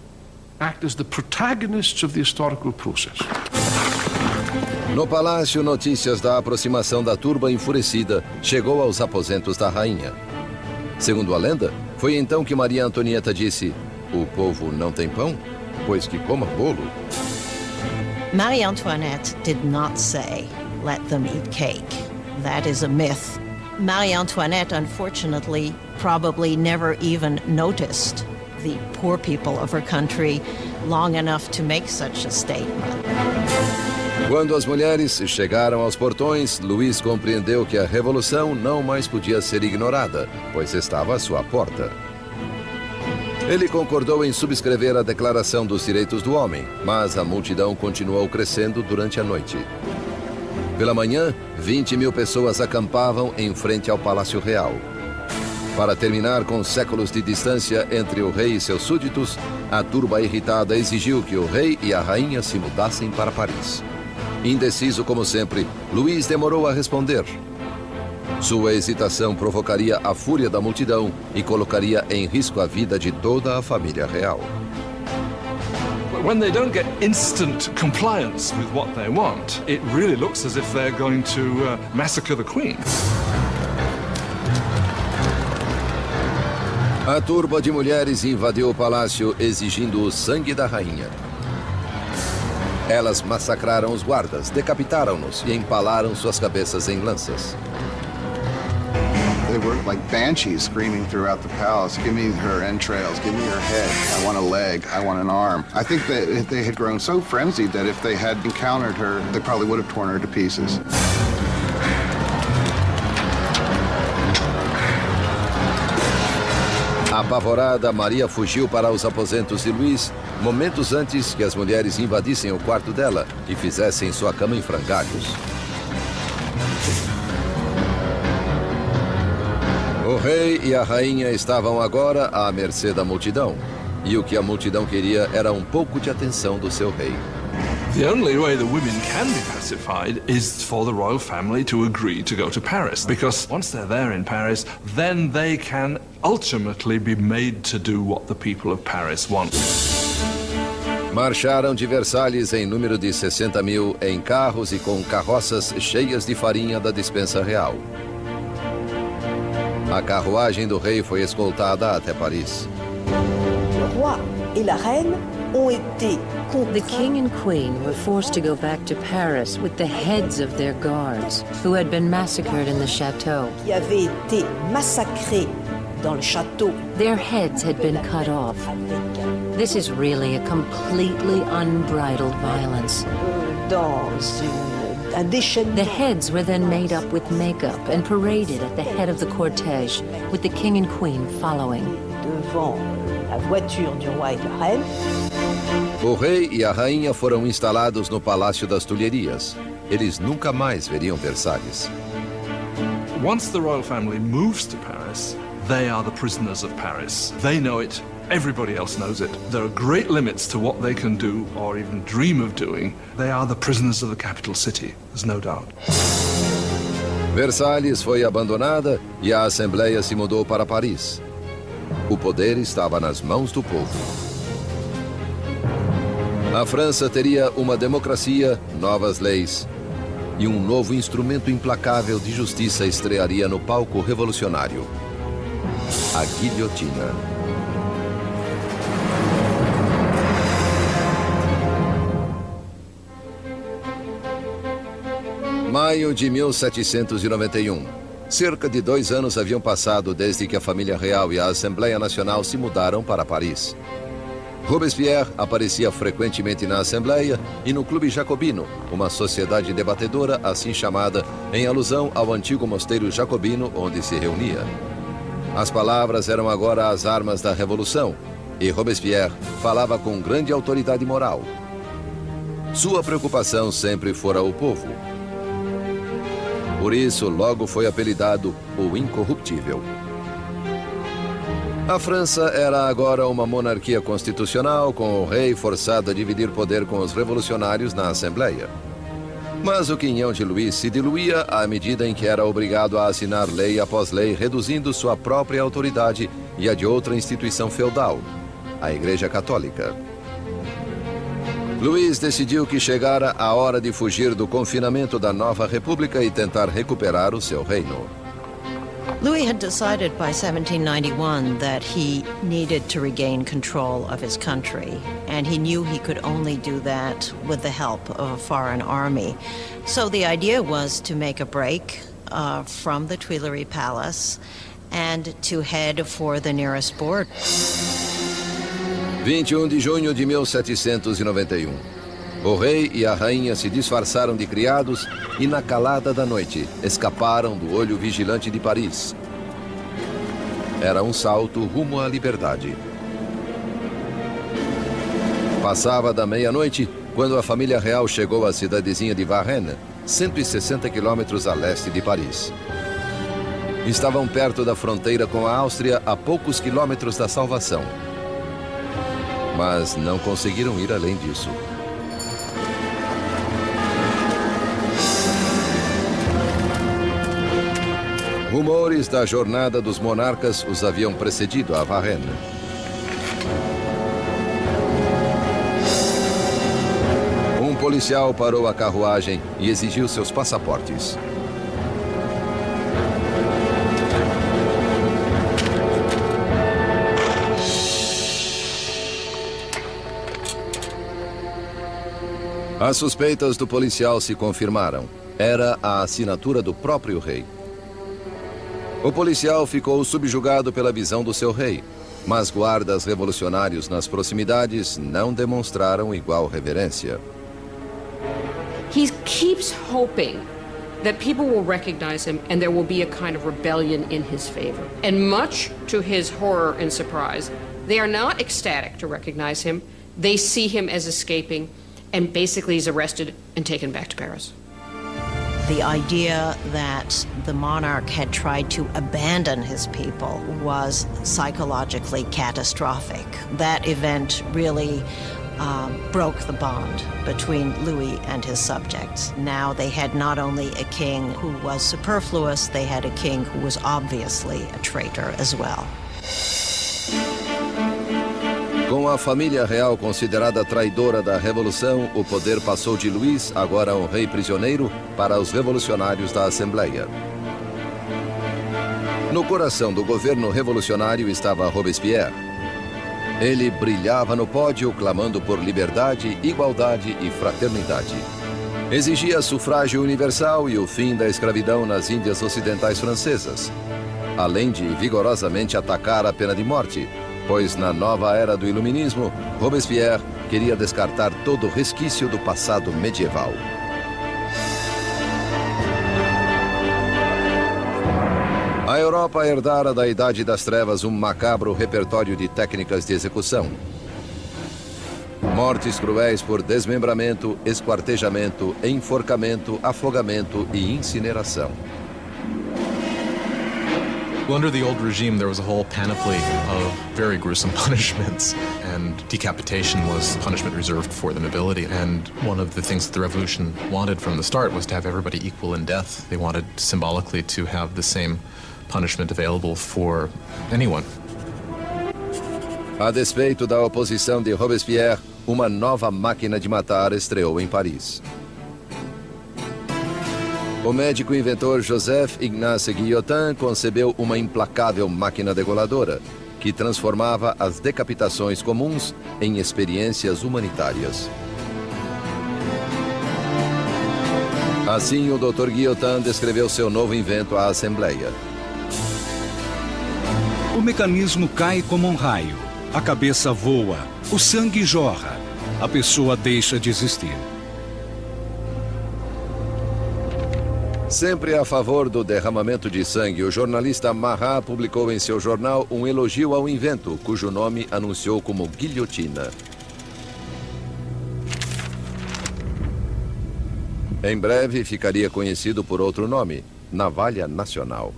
act as the protagonists of the historical process. No palácio, notícias da aproximação da turba enfurecida chegou aos aposentos da rainha. Segundo a lenda, foi então que Maria Antonieta disse: "O povo não tem pão? Pois que coma bolo." Marie Antoinette did not say, "Let them eat cake." That is a myth. Marie Antoinette, unfortunately, probably never even noticed the poor people of her country long enough to make such a statement. Quando as mulheres chegaram aos portões, Luís compreendeu que a revolução não mais podia ser ignorada, pois estava à sua porta. Ele concordou em subscrever a Declaração dos Direitos do Homem, mas a multidão continuou crescendo durante a noite. Pela manhã, 20.000 pessoas acampavam em frente ao Palácio Real. Para terminar com séculos de distância entre o rei e seus súditos, a turba irritada exigiu que o rei e a rainha se mudassem para Paris. Indeciso como sempre, Luís demorou a responder. Sua hesitação provocaria a fúria da multidão e colocaria em risco a vida de toda a família real. When they don't get instant compliance with what they want, it really looks as if they're going to massacre the Queen. A turba de mulheres invadiu o palácio exigindo o sangue da rainha. Elas massacraram os guardas, decapitaram-nos e empalaram suas cabeças em lanças. They were like banshees screaming throughout the palace, "Give me her entrails, give me her head, I want a leg, I want an arm." I think that they had grown so frenzied that if they had encountered her, they probably would have torn her to pieces. Apavorada, Maria fugiu para os aposentos de Luís, momentos antes que as mulheres invadissem o quarto dela e fizessem sua cama em frangalhos. O rei e a rainha estavam agora à mercê da multidão, e o que a multidão queria era um pouco de atenção do seu rei. The only way the women can be pacified is for the royal family to agree to go to Paris, because once they're there in Paris, then they can ultimately be made to do what the people of Paris want. Marcharam de Versalhes em número de 60.000 em carros e com carroças cheias de farinha da despensa real. A carruagem do rei foi escoltada até Paris. Le roi et la reine ont été The king and queen were forced to go back to Paris with the heads of their guards, who had been massacred in the chateau. qui avaient été massacrés dans le château. Their heads had been cut off. This is really a completely unbridled violence. Dans un déchaînement. The heads were then made up with makeup and paraded at the head of the cortege, with the king and queen following. Devant la voiture du roi et de la reine. O rei e a rainha foram instalados no Palácio das Tulherias. Eles nunca mais veriam Versalhes. Once the royal family moves to Paris, they are the prisoners of Paris. They know it. Everybody else knows it. There are great limits to what they can do or even dream of doing. They are the prisoners of the capital city, there's no doubt. Versalhes foi abandonada e a Assembleia se mudou para Paris. O poder estava nas mãos do povo. A França teria uma democracia, novas leis e um novo instrumento implacável de justiça estrearia no palco revolucionário: a guilhotina. Maio de 1791. Cerca de 2 anos haviam passado desde que a família real e a Assembleia Nacional se mudaram para Paris. Robespierre aparecia frequentemente na Assembleia e no Clube Jacobino, uma sociedade debatedora assim chamada em alusão ao antigo mosteiro jacobino onde se reunia. As palavras eram agora as armas da Revolução e Robespierre falava com grande autoridade moral. Sua preocupação sempre fora o povo. Por isso, logo foi apelidado o Incorruptível. A França era agora uma monarquia constitucional, com o rei forçado a dividir poder com os revolucionários na Assembleia. Mas o quinhão de Louis se diluía à medida em que era obrigado a assinar lei após lei, reduzindo sua própria autoridade e a de outra instituição feudal, a Igreja Católica. Louis decidiu que chegara a hora de fugir do confinamento da nova república e tentar recuperar o seu reino. Louis had decided by 1791 that he needed to regain control of his country, and he knew he could only do that with the help of a foreign army. So the idea was to make a break from the Tuileries Palace and to head for the nearest border. 21 de junho de 1791. O rei e a rainha se disfarçaram de criados e, na calada da noite, escaparam do olho vigilante de Paris. Era um salto rumo à liberdade. Passava da meia-noite quando a família real chegou à cidadezinha de Varennes, 160 quilômetros a leste de Paris. Estavam perto da fronteira com a Áustria, a poucos quilômetros da salvação. Mas não conseguiram ir além disso. Rumores da jornada dos monarcas os haviam precedido a Varennes. Um policial parou a carruagem e exigiu seus passaportes. As suspeitas do policial se confirmaram. Era a assinatura do próprio rei. O policial ficou subjugado pela visão do seu rei, mas guardas revolucionários nas proximidades não demonstraram igual reverência. He keeps hoping that people will recognize him and there will be a kind of rebellion in his favor. And much to his horror and surprise, they are not ecstatic to recognize him. They see him as escaping, and basically he's arrested and taken back to Paris. The idea that the monarch had tried to abandon his people was psychologically catastrophic. That event really broke the bond between Louis and his subjects. Now they had not only a king who was superfluous, they had a king who was obviously a traitor as well. Com a família real considerada traidora da Revolução, o poder passou de Louis, agora um rei prisioneiro, para os revolucionários da Assembleia. No coração do governo revolucionário estava Robespierre. Ele brilhava no pódio, clamando por liberdade, igualdade e fraternidade. Exigia sufrágio universal e o fim da escravidão nas Índias Ocidentais Francesas, além de vigorosamente atacar a pena de morte, pois na nova era do Iluminismo, Robespierre queria descartar todo resquício do passado medieval. A Europa herdara da Idade das Trevas um macabro repertório de técnicas de execução. Mortes cruéis por desmembramento, esquartejamento, enforcamento, afogamento e incineração. Well, under the old regime, there was a whole panoply of very gruesome punishments, and decapitation was punishment reserved for the nobility. And one of the things that the revolution wanted from the start was to have everybody equal in death. They wanted symbolically to have the same punishment available for anyone. A despeito da oposição de Robespierre, uma nova máquina de matar estreou em Paris. O médico inventor Joseph Ignace Guillotin concebeu uma implacável máquina degoladora que transformava as decapitações comuns em experiências humanitárias. Assim, o Dr. Guillotin descreveu seu novo invento à Assembleia. O mecanismo cai como um raio. A cabeça voa, o sangue jorra, a pessoa deixa de existir. Sempre a favor do derramamento de sangue, o jornalista Marat publicou em seu jornal um elogio ao invento, cujo nome anunciou como guilhotina. Em breve ficaria conhecido por outro nome, navalha nacional.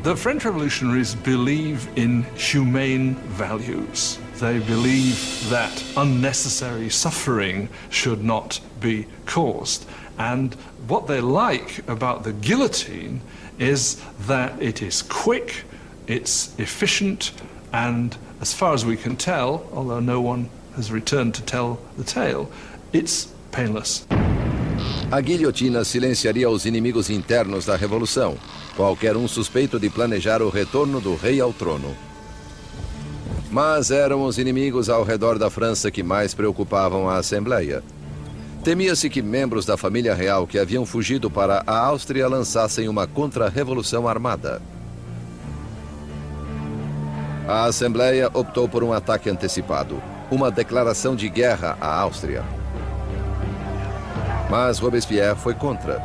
The French revolutionaries believe in humane values. They believe that unnecessary suffering should not be caused. And what they like about the guillotine is that it is quick, it's efficient, and as far as we can tell, although no one has returned to tell the tale, it's painless. A guilhotina silenciaria os inimigos internos da Revolução, qualquer um suspeito de planejar o retorno do rei ao trono. Mas eram os inimigos ao redor da França que mais preocupavam a Assembleia. Temia-se que membros da família real que haviam fugido para a Áustria lançassem uma contra-revolução armada. A Assembleia optou por um ataque antecipado, uma declaração de guerra à Áustria. Mas Robespierre foi contra.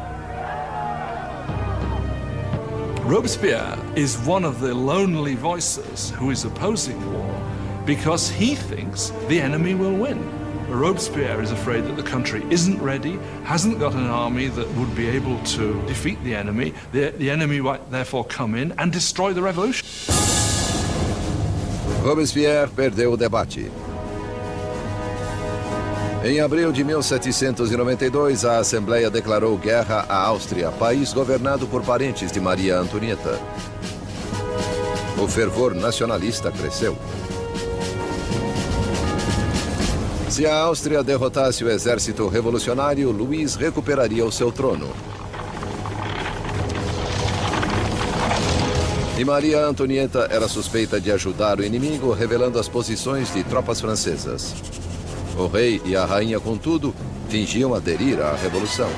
Robespierre is one of the lonely voices who is opposing war because he thinks the enemy will win. Robespierre is afraid that the country isn't ready, hasn't got an army that would be able to defeat the enemy. The enemy might therefore come in and destroy the revolution. Robespierre perdeu o debate. Em abril de 1792, a Assembleia declarou guerra à Áustria, país governado por parentes de Maria Antonieta. O fervor nacionalista cresceu. Se a Áustria derrotasse o exército revolucionário, Luís recuperaria o seu trono. E Maria Antonieta era suspeita de ajudar o inimigo, revelando as posições de tropas francesas. O rei e a rainha, contudo, fingiam aderir à revolução.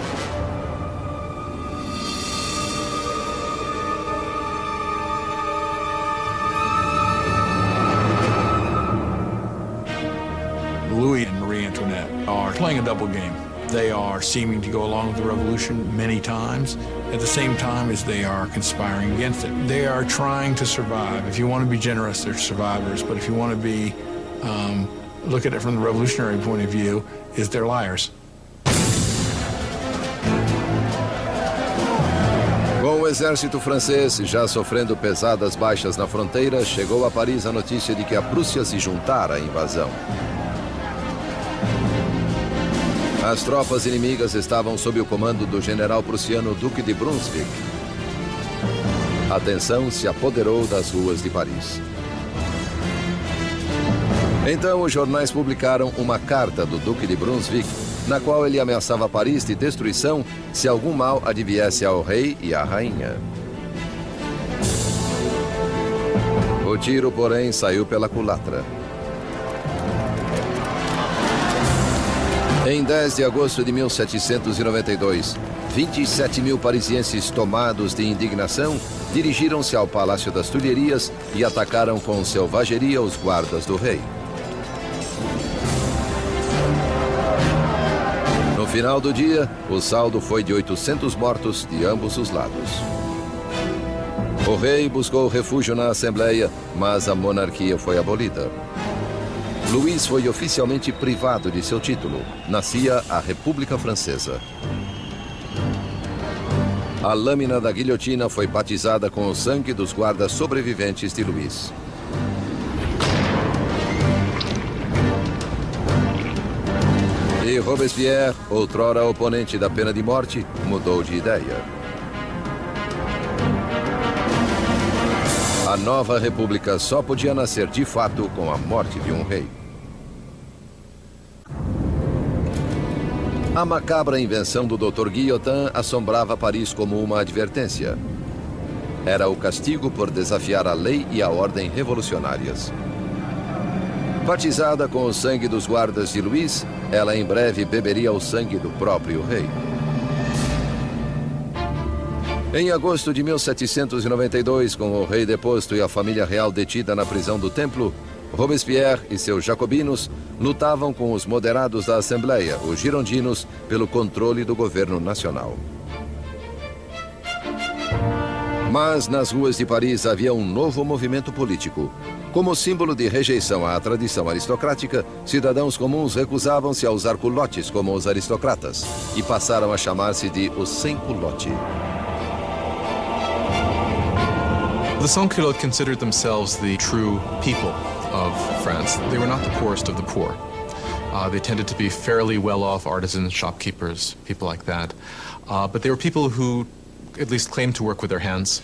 Louis and Marie Antoinette are playing a double game. They are seeming to go along with the revolution many times, at the same time as they are conspiring against it. They are trying to survive. If you want to be generous, they're survivors. But if you want to be, look at it from the revolutionary point of view, is they're liars. Com o exército francês já sofrendo pesadas baixas na fronteira, chegou a Paris a notícia de que a Prússia se juntara à invasão. As tropas inimigas estavam sob o comando do general prussiano Duque de Brunswick. A tensão se apoderou das ruas de Paris. Então, os jornais publicaram uma carta do Duque de Brunswick, na qual ele ameaçava Paris de destruição se algum mal adviesse ao rei e à rainha. O tiro, porém, saiu pela culatra. Em 10 de agosto de 1792, 27 mil parisienses tomados de indignação dirigiram-se ao Palácio das Tulherias e atacaram com selvageria os guardas do rei. No final do dia, o saldo foi de 800 mortos de ambos os lados. O rei buscou refúgio na Assembleia, mas a monarquia foi abolida. Luís foi oficialmente privado de seu título. Nascia a República Francesa. A lâmina da guilhotina foi batizada com o sangue dos guardas sobreviventes de Luís. E Robespierre, outrora oponente da pena de morte, mudou de ideia. A nova república só podia nascer de fato com a morte de um rei. A macabra invenção do Dr. Guillotin assombrava Paris como uma advertência. Era o castigo por desafiar a lei e a ordem revolucionárias. Batizada com o sangue dos guardas de Luís, ela em breve beberia o sangue do próprio rei. Em agosto de 1792, com o rei deposto e a família real detida na prisão do Templo, Robespierre e seus jacobinos lutavam com os moderados da Assembleia, os girondinos, pelo controle do governo nacional. Mas nas ruas de Paris havia um novo movimento político. Como símbolo de rejeição à tradição aristocrática, cidadãos comuns recusavam-se a usar culotes como os aristocratas e passaram a chamar-se de os sem-culote. The sans-culottes considered themselves the true people of France. They were not the poorest of the poor. They tended to be fairly well-off artisans, shopkeepers, people like that. But they were people who at least claimed to work with their hands.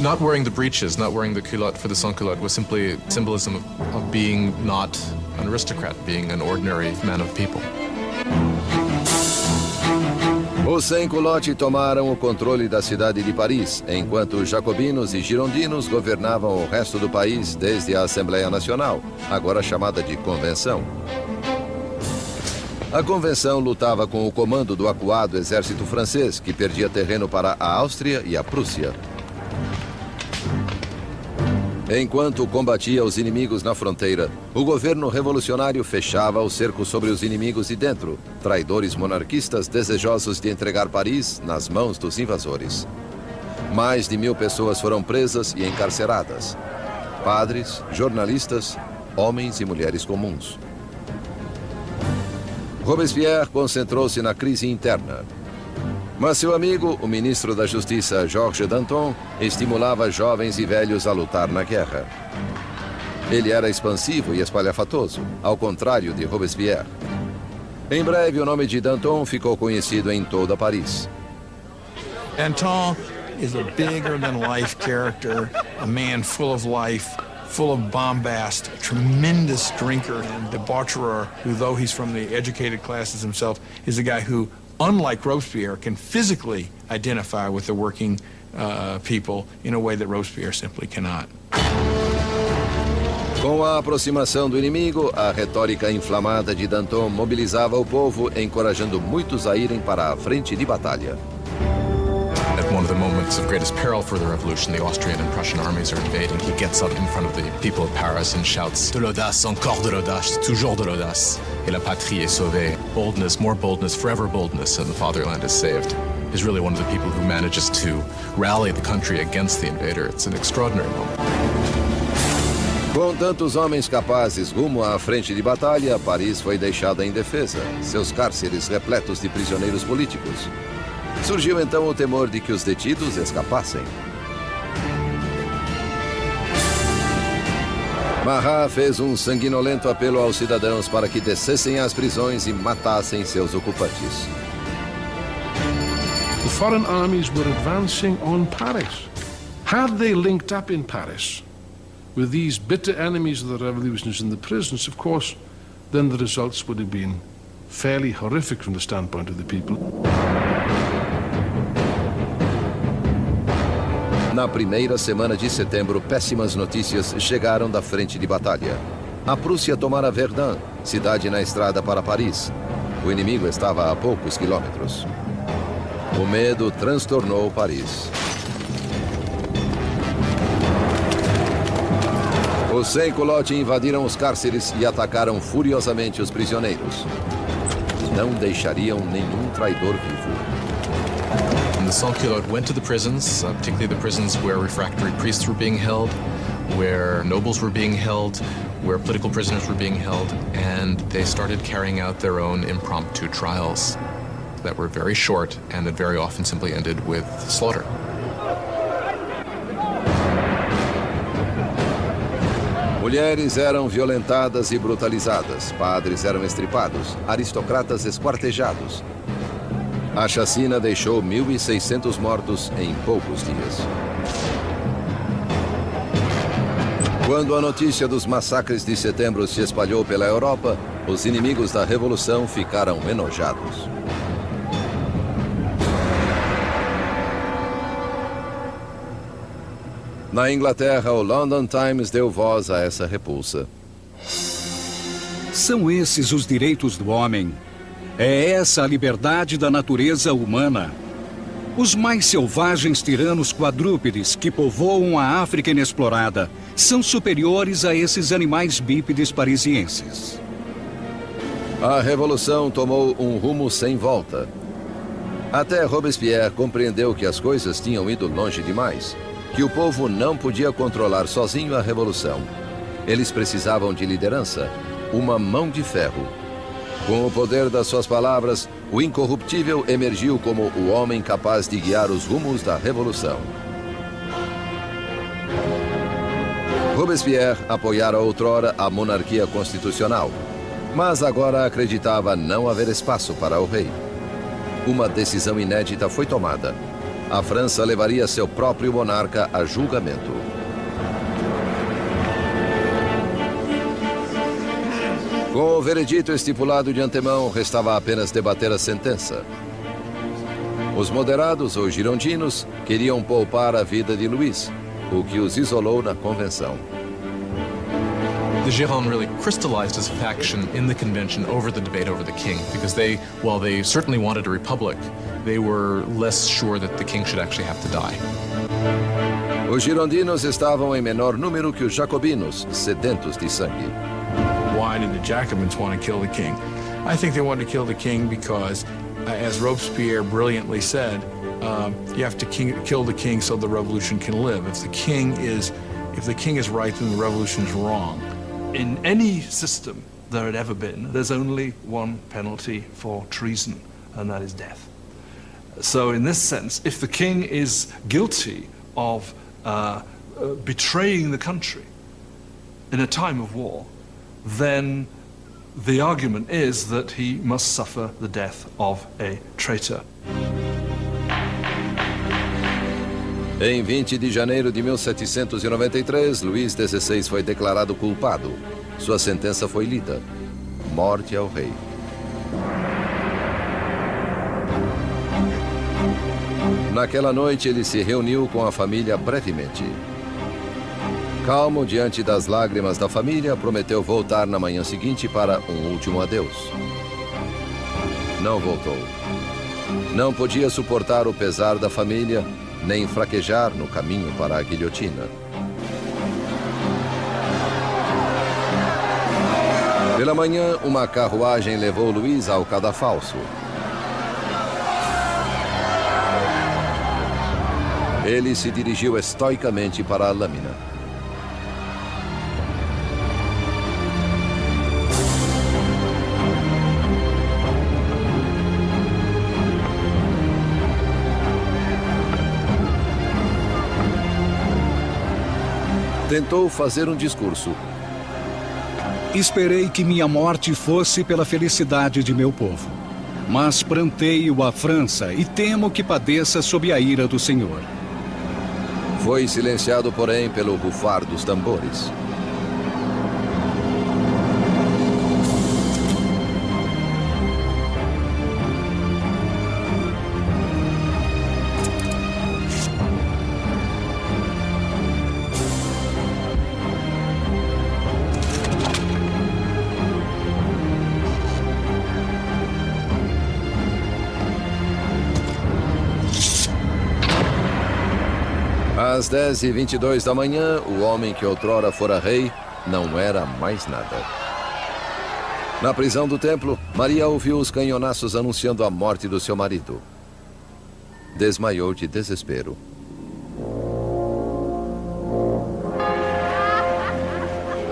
Not wearing the breeches, not wearing the culotte for the sans-culotte was simply symbolism of being not an aristocrat, being an ordinary man of people. Os sem-culotte tomaram o controle da cidade de Paris, enquanto os jacobinos e girondinos governavam o resto do país desde a Assembleia Nacional, agora chamada de Convenção. A Convenção lutava com o comando do acuado exército francês, que perdia terreno para a Áustria e a Prússia. Enquanto combatia os inimigos na fronteira, o governo revolucionário fechava o cerco sobre os inimigos de dentro, traidores monarquistas desejosos de entregar Paris nas mãos dos invasores. Mais de 1000 pessoas foram presas e encarceradas. Padres, jornalistas, homens e mulheres comuns. Robespierre concentrou-se na crise interna. Mas seu amigo, o ministro da Justiça, Georges Danton, estimulava jovens e velhos a lutar na guerra. Ele era expansivo e espalhafatoso, ao contrário de Robespierre. Em breve, o nome de Danton ficou conhecido em toda Paris. Danton is a bigger-than-life character, a man full of life, full of bombast, a tremendous drinker and debaucherer who, though he's from the educated classes himself, is a guy who, unlike Robespierre, can physically identify with the working people in a way that Robespierre simply cannot. Com a aproximação do inimigo, a retórica inflamada de Danton mobilizava o povo, encorajando muitos a irem para a frente de batalha. At one of the moments of greatest peril for the revolution, the Austrian and Prussian armies are invading. He gets up in front of the people of Paris and shouts, "De l'audace, encore de l'audace, toujours de l'audace. Et la patrie est sauvée." Boldness, more boldness, forever boldness, and the fatherland is saved. He's really one of the people who manages to rally the country against the invader. It's an extraordinary moment. Com tantos homens capazes rumo à frente de batalha, Paris foi deixada indefesa, seus cárceres repletos de prisioneiros políticos. Surgiu então o temor de que os detidos escapassem. Marat fez um sanguinolento apelo aos cidadãos para que descessem às prisões e matassem seus ocupantes. The foreign armies were advancing on Paris. Had they linked up in Paris with these bitter enemies of the revolutionists in the prisons, of course, then the results would have been fairly horrific from the standpoint of the people. Na primeira semana de setembro, péssimas notícias chegaram da frente de batalha. A Prússia tomara Verdun, cidade na estrada para Paris. O inimigo estava a poucos quilômetros. O medo transtornou Paris. Os sem-culotte invadiram os cárceres e atacaram furiosamente os prisioneiros. Não deixariam nenhum traidor vivo. The sans-culottes went to the prisons, particularly the prisons where refractory priests were being held, where nobles were being held, where political prisoners were being held, and they started carrying out their own impromptu trials that were very short and that very often simply ended with slaughter. Mulheres eram violentadas e brutalizadas, padres eram estripados, aristocratas esquartejados. A chacina deixou 1.600 mortos em poucos dias. Quando a notícia dos massacres de setembro se espalhou pela Europa, os inimigos da Revolução ficaram enojados. Na Inglaterra, o London Times deu voz a essa repulsa. São esses os direitos do homem. É essa a liberdade da natureza humana. Os mais selvagens tiranos quadrúpedes que povoam a África inexplorada são superiores a esses animais bípedes parisienses. A revolução tomou um rumo sem volta. Até Robespierre compreendeu que as coisas tinham ido longe demais, que o povo não podia controlar sozinho a revolução. Eles precisavam de liderança, uma mão de ferro. Com o poder das suas palavras, o incorruptível emergiu como o homem capaz de guiar os rumos da revolução. Robespierre apoiara outrora a monarquia constitucional, mas agora acreditava não haver espaço para o rei. Uma decisão inédita foi tomada. A França levaria seu próprio monarca a julgamento. Com o veredito estipulado de antemão, restava apenas debater a sentença. Os moderados ou girondinos queriam poupar a vida de Luís, o que os isolou na convenção. The Gironde really crystallized as a faction in the convention over the debate over the king, because while they certainly wanted a republic, they were less sure that the king should actually have to die. Os girondinos estavam em menor número que os jacobinos, sedentos de sangue. Why did the Jacobins want to kill the king? I think they wanted to kill the king because, as Robespierre brilliantly said, you have to kill the king so the revolution can live. If the king is right, then the revolution is wrong. In any system there had ever been, there's only one penalty for treason, and that is death. So in this sense, if the king is guilty of betraying the country in a time of war, then the argument is that he must suffer the death of a traitor. Em 20 de janeiro de 1793, Luís XVI foi declarado culpado. Sua sentença foi lida: morte ao rei. Naquela noite, ele se reuniu com a família brevemente. Calmo diante das lágrimas da família, prometeu voltar na manhã seguinte para um último adeus. Não voltou. Não podia suportar o pesar da família, nem fraquejar no caminho para a guilhotina. Pela manhã, uma carruagem levou Luís ao cadafalso. Ele se dirigiu estoicamente para a lâmina. Tentou fazer um discurso. Esperei que minha morte fosse pela felicidade de meu povo. Mas pranteio a França e temo que padeça sob a ira do Senhor. Foi silenciado, porém, pelo rufar dos tambores. Às 10h22 da manhã, o homem que outrora fora rei não era mais nada. Na prisão do templo, Maria ouviu os canhonaços anunciando a morte do seu marido. Desmaiou de desespero.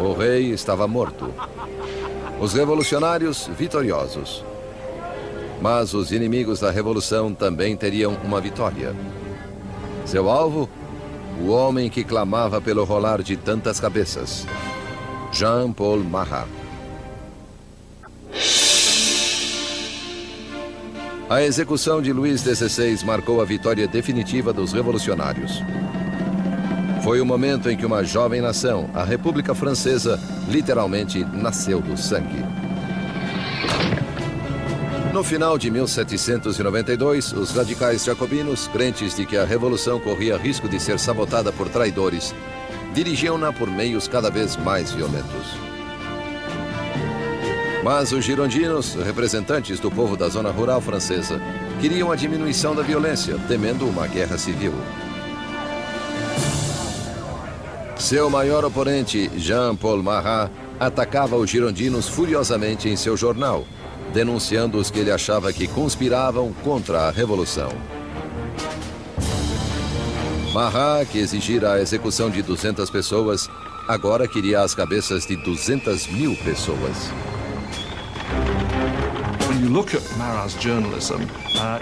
O rei estava morto. Os revolucionários vitoriosos. Mas os inimigos da revolução também teriam uma vitória. Seu alvo? O homem que clamava pelo rolar de tantas cabeças. Jean-Paul Marat. A execução de Luís XVI marcou a vitória definitiva dos revolucionários. Foi o momento em que uma jovem nação, a República Francesa, literalmente nasceu do sangue. No final de 1792, os radicais jacobinos, crentes de que a revolução corria risco de ser sabotada por traidores, dirigiam-na por meios cada vez mais violentos. Mas os girondinos, representantes do povo da zona rural francesa, queriam a diminuição da violência, temendo uma guerra civil. Seu maior oponente, Jean-Paul Marat, atacava os girondinos furiosamente em seu jornal, denunciando os que ele achava que conspiravam contra a Revolução. Marat, que exigira a execução de 200 pessoas, agora queria as cabeças de 200.000 pessoas. When you look at Marat's journalism,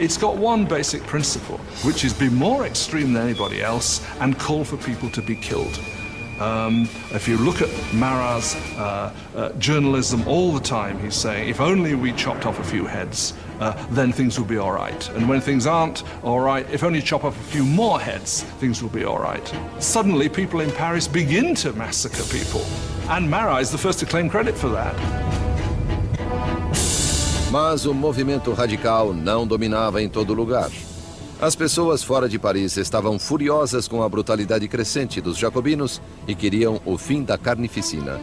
it's got one basic principle, which is be more extreme than anybody else and call for people to be killed. If you look at Marat's journalism all the time, he's saying, if only we chopped off a few heads, then things will be all right. And when things aren't all right, if only chop off a few more heads, things will be all right. Suddenly, people in Paris begin to massacre people. And Marat is the first to claim credit for that. Mas o movimento radical não dominava em todo lugar. As pessoas fora de Paris estavam furiosas com a brutalidade crescente dos jacobinos e queriam o fim da carnificina.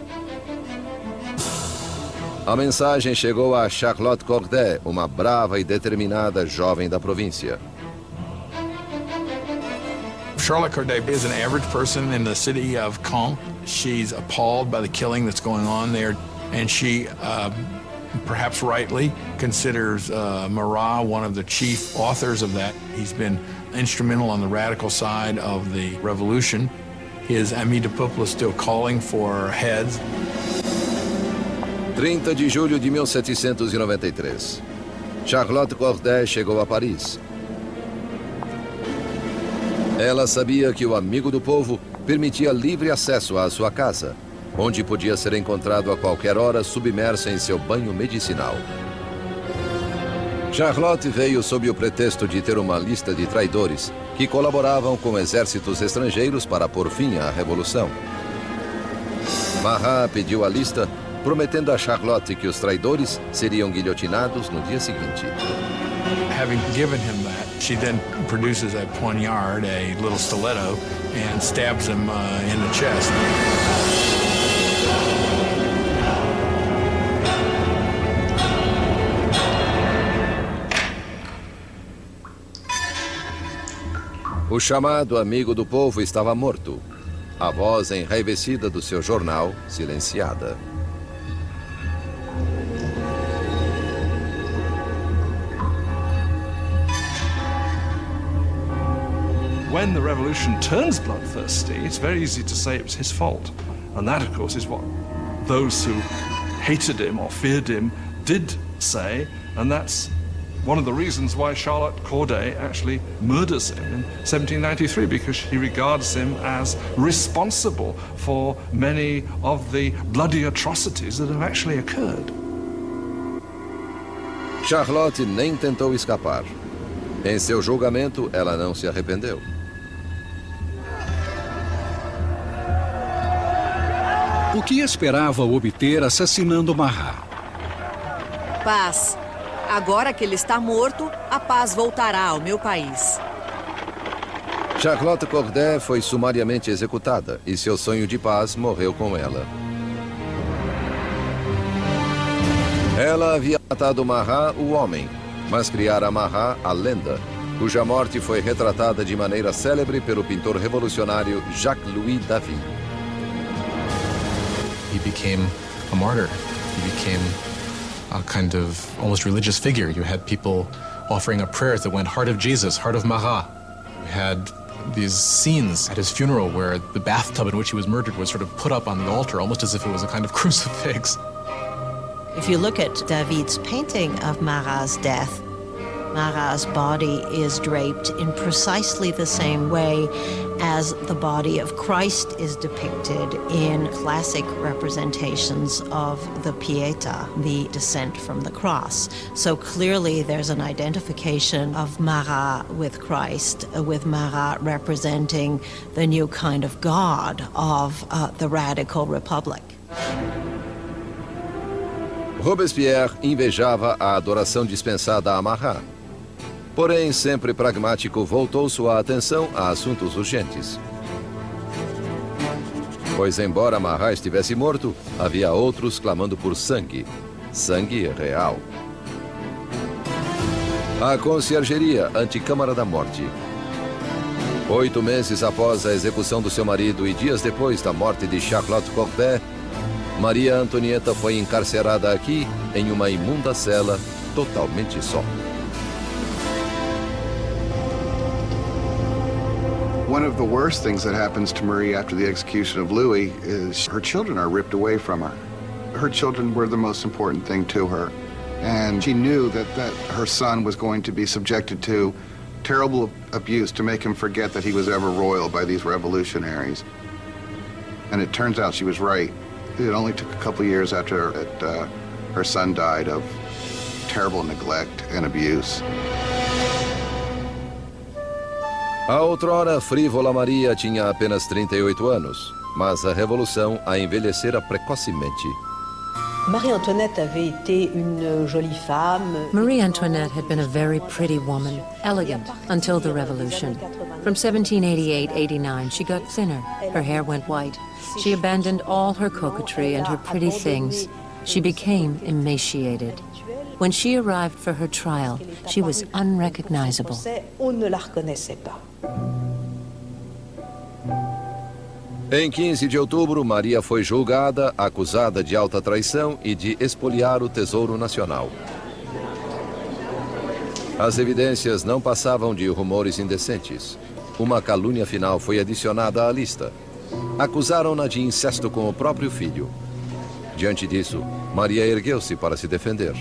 A mensagem chegou a Charlotte Corday, uma brava e determinada jovem da província. Charlotte Corday is an average person in the city of Caen. She's appalled by the killing that's going on there, and she, perhaps rightly, considers Marat one of the chief authors of that. He's been instrumental on the radical side of the revolution. His Amis du Peuple is still calling for heads. 30 de julho de 1793. Charlotte Corday chegou a Paris. Ela sabia que o amigo do povo permitia livre acesso à sua casa, onde podia ser encontrado a qualquer hora submerso em seu banho medicinal. Charlotte veio sob o pretexto de ter uma lista de traidores que colaboravam com exércitos estrangeiros para pôr fim à Revolução. Marat pediu a lista, prometendo a Charlotte que os traidores seriam guilhotinados no dia seguinte. Having given him that, she then produces a poignard, a little stiletto, and stabs him in the chest. O chamado amigo do povo estava morto. A voz enraivecida do seu jornal silenciada. When the revolution turns bloodthirsty, it's very easy to say it was his fault. And that, of course, is what those who hated him or feared him did say. And that's one of the reasons why Charlotte Corday actually murders him in 1793, because she regards him as responsible for many of the bloody atrocities that have actually occurred. Charlotte nem tentou escapar. Em seu julgamento, ela não se arrependeu. O que esperava obter assassinando Marat? Paz. Agora que ele está morto, a paz voltará ao meu país. Charlotte Corday foi sumariamente executada e seu sonho de paz morreu com ela. Ela havia matado Marat, o homem, mas criara Marat, a lenda, cuja morte foi retratada de maneira célebre pelo pintor revolucionário Jacques-Louis David. He became a martyr. He became a kind of almost religious figure. You had people offering up prayers that went, "Heart of Jesus, Heart of Marat." You had these scenes at his funeral where the bathtub in which he was murdered was sort of put up on the altar, almost as if it was a kind of crucifix. If you look at David's painting of Marat's death, Marat's body is draped in precisely the same way as the body of Christ is depicted in classic representations of the Pietà, the descent from the cross. So clearly there's an identification of Marat with Christ, with Marat representing the new kind of God of the radical republic. Robespierre invejava a adoração dispensada a Marat. Porém, sempre pragmático, voltou sua atenção a assuntos urgentes. Pois, embora Marat estivesse morto, havia outros clamando por sangue. Sangue real. A conciergeria, Anticâmara da Morte. 8 meses após a execução do seu marido e dias depois da morte de Charlotte Corday, Maria Antonieta foi encarcerada aqui em uma imunda cela totalmente só. One of the worst things that happens to Marie after the execution of Louis is her children are ripped away from her. Her children were the most important thing to her. And she knew that her son was going to be subjected to terrible abuse to make him forget that he was ever royal by these revolutionaries. And it turns out she was right. It only took a couple years after her son died of terrible neglect and abuse. A outrora frívola Maria tinha apenas 38 anos, mas a revolução a envelhecera precocemente. Marie Antoinette avait été une jolie femme. Marie Antoinette had been a very pretty woman, elegant until the revolution. From 1788-89, she got thinner. Her hair went white. She abandoned all her coquetry and her pretty things. She became emaciated. When she arrived for her trial, she was unrecognizable. On ne la reconnaissait pas. Em 15 de outubro, Maria foi julgada, acusada de alta traição e de espoliar o Tesouro Nacional. As evidências não passavam de rumores indecentes. Uma calúnia final foi adicionada à lista. Acusaram-na de incesto com o próprio filho. Diante disso, Maria ergueu-se para se defender.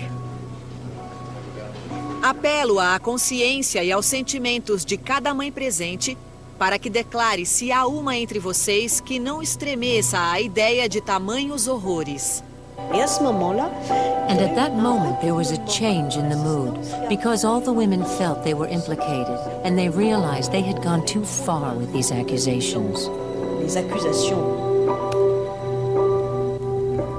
Apelo à consciência e aos sentimentos de cada mãe presente para que declare se há uma entre vocês que não estremeça à ideia de tamanhos horrores. And at that moment there was a change in the mood, because all the women felt they were implicated, and they realized they had gone too far with these accusations. Les accusations.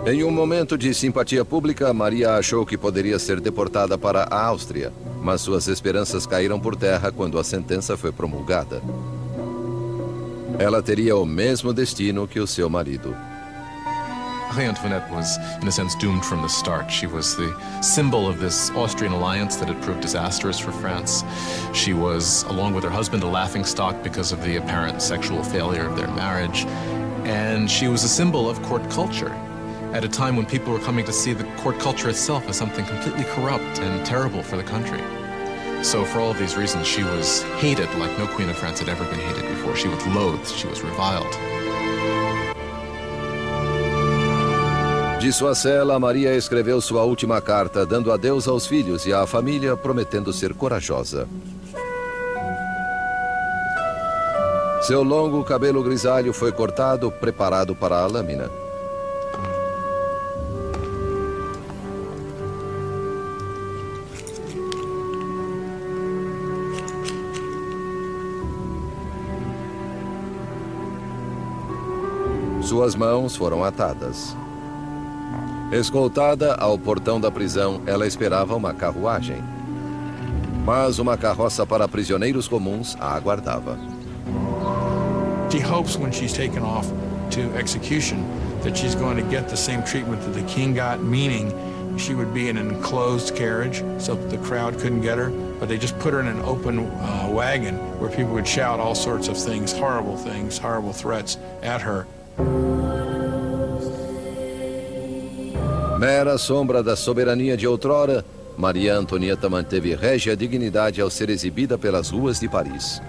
Em um momento de simpatia pública, Maria achou que poderia ser deportada para a Áustria, mas suas esperanças caíram por terra quando a sentença foi promulgada. Ela teria o mesmo destino que o seu marido. Marie Antoinette was, in a sense, doomed from the start. She was the symbol of this Austrian alliance that had proved disastrous for France. She was, along with her husband, a laughingstock because of the apparent sexual failure of their marriage. And she was a symbol of court culture at a time when people were coming to see the court culture itself as something completely corrupt and terrible for the country. So for all of these reasons, she was hated like no queen of France had ever been hated before. She was loathed, she was reviled. De sua cela, Maria escreveu sua última carta, dando adeus aos filhos e à família, prometendo ser corajosa. Seu longo cabelo grisalho foi cortado, preparado para a lâmina. Suas mãos foram atadas. Escoltada ao portão da prisão, ela esperava uma carruagem. Mas uma carroça para prisioneiros comuns a aguardava. She hopes when she's taken off to execution that she's going to get the same treatment that the king got, meaning she would be in an enclosed carriage so that the crowd couldn't get her, but they just put her in an open wagon where people would shout all sorts of things, horrible threats at her. Mera sombra da soberania de outrora, Maria Antonieta manteve régia dignidade ao ser exibida pelas ruas de Paris.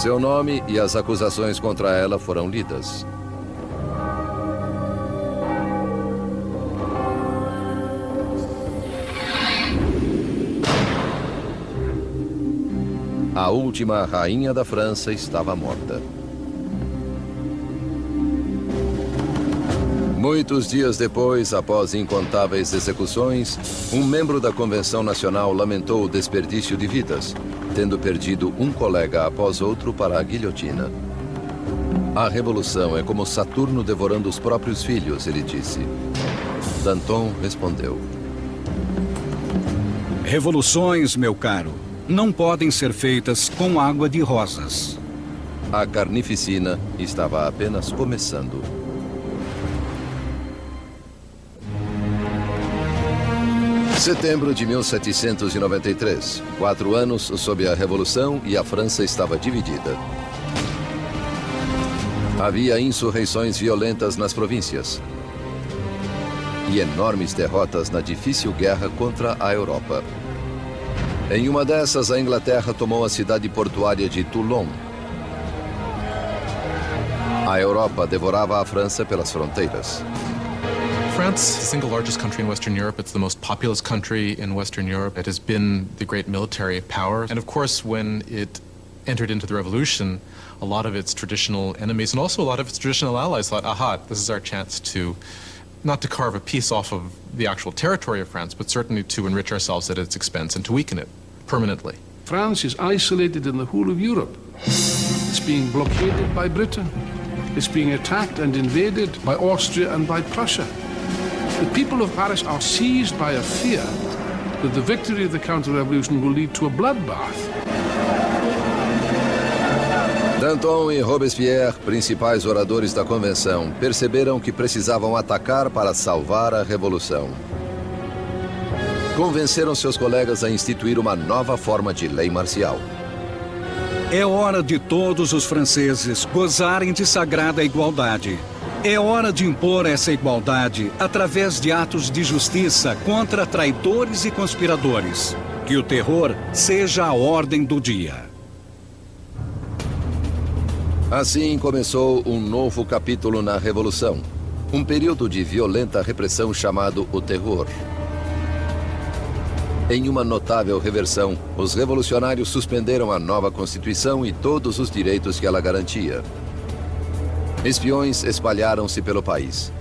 Seu nome e as acusações contra ela foram lidas. A última rainha da França estava morta. Muitos dias depois, após incontáveis execuções, um membro da Convenção Nacional lamentou o desperdício de vidas, tendo perdido um colega após outro para a guilhotina. A revolução é como Saturno devorando os próprios filhos, ele disse. Danton respondeu: Revoluções, meu caro, não podem ser feitas com água de rosas. A carnificina estava apenas começando. Setembro de 1793. 4 anos sob a Revolução e a França estava dividida. Havia insurreições violentas nas províncias e enormes derrotas na difícil guerra contra a Europa. Em uma dessas, a Inglaterra tomou a cidade portuária de Toulon. A Europa devorava a França pelas fronteiras. France is the single largest country in Western Europe. It's the most populous country in Western Europe. It has been the great military power. And of course, when it entered into the revolution, a lot of its traditional enemies and also a lot of its traditional allies thought, aha, this is our chance to, not to carve a piece off of the actual territory of France, but certainly to enrich ourselves at its expense and to weaken it permanently. France is isolated in the whole of Europe. It's being blockaded by Britain. It's being attacked and invaded by Austria and by Prussia. The people of Paris are seized by a fear that the victory of the counter-revolution will lead to a bloodbath. Danton e Robespierre, principais oradores da convenção, perceberam que precisavam atacar para salvar a revolução. Convenceram seus colegas a instituir uma nova forma de lei marcial. É hora de todos os franceses gozarem de sagrada igualdade. É hora de impor essa igualdade através de atos de justiça contra traidores e conspiradores. Que o terror seja a ordem do dia. Assim começou um novo capítulo na Revolução. Um período de violenta repressão chamado o Terror. Em uma notável reversão, os revolucionários suspenderam a nova Constituição e todos os direitos que ela garantia. Espiões espalharam-se pelo país.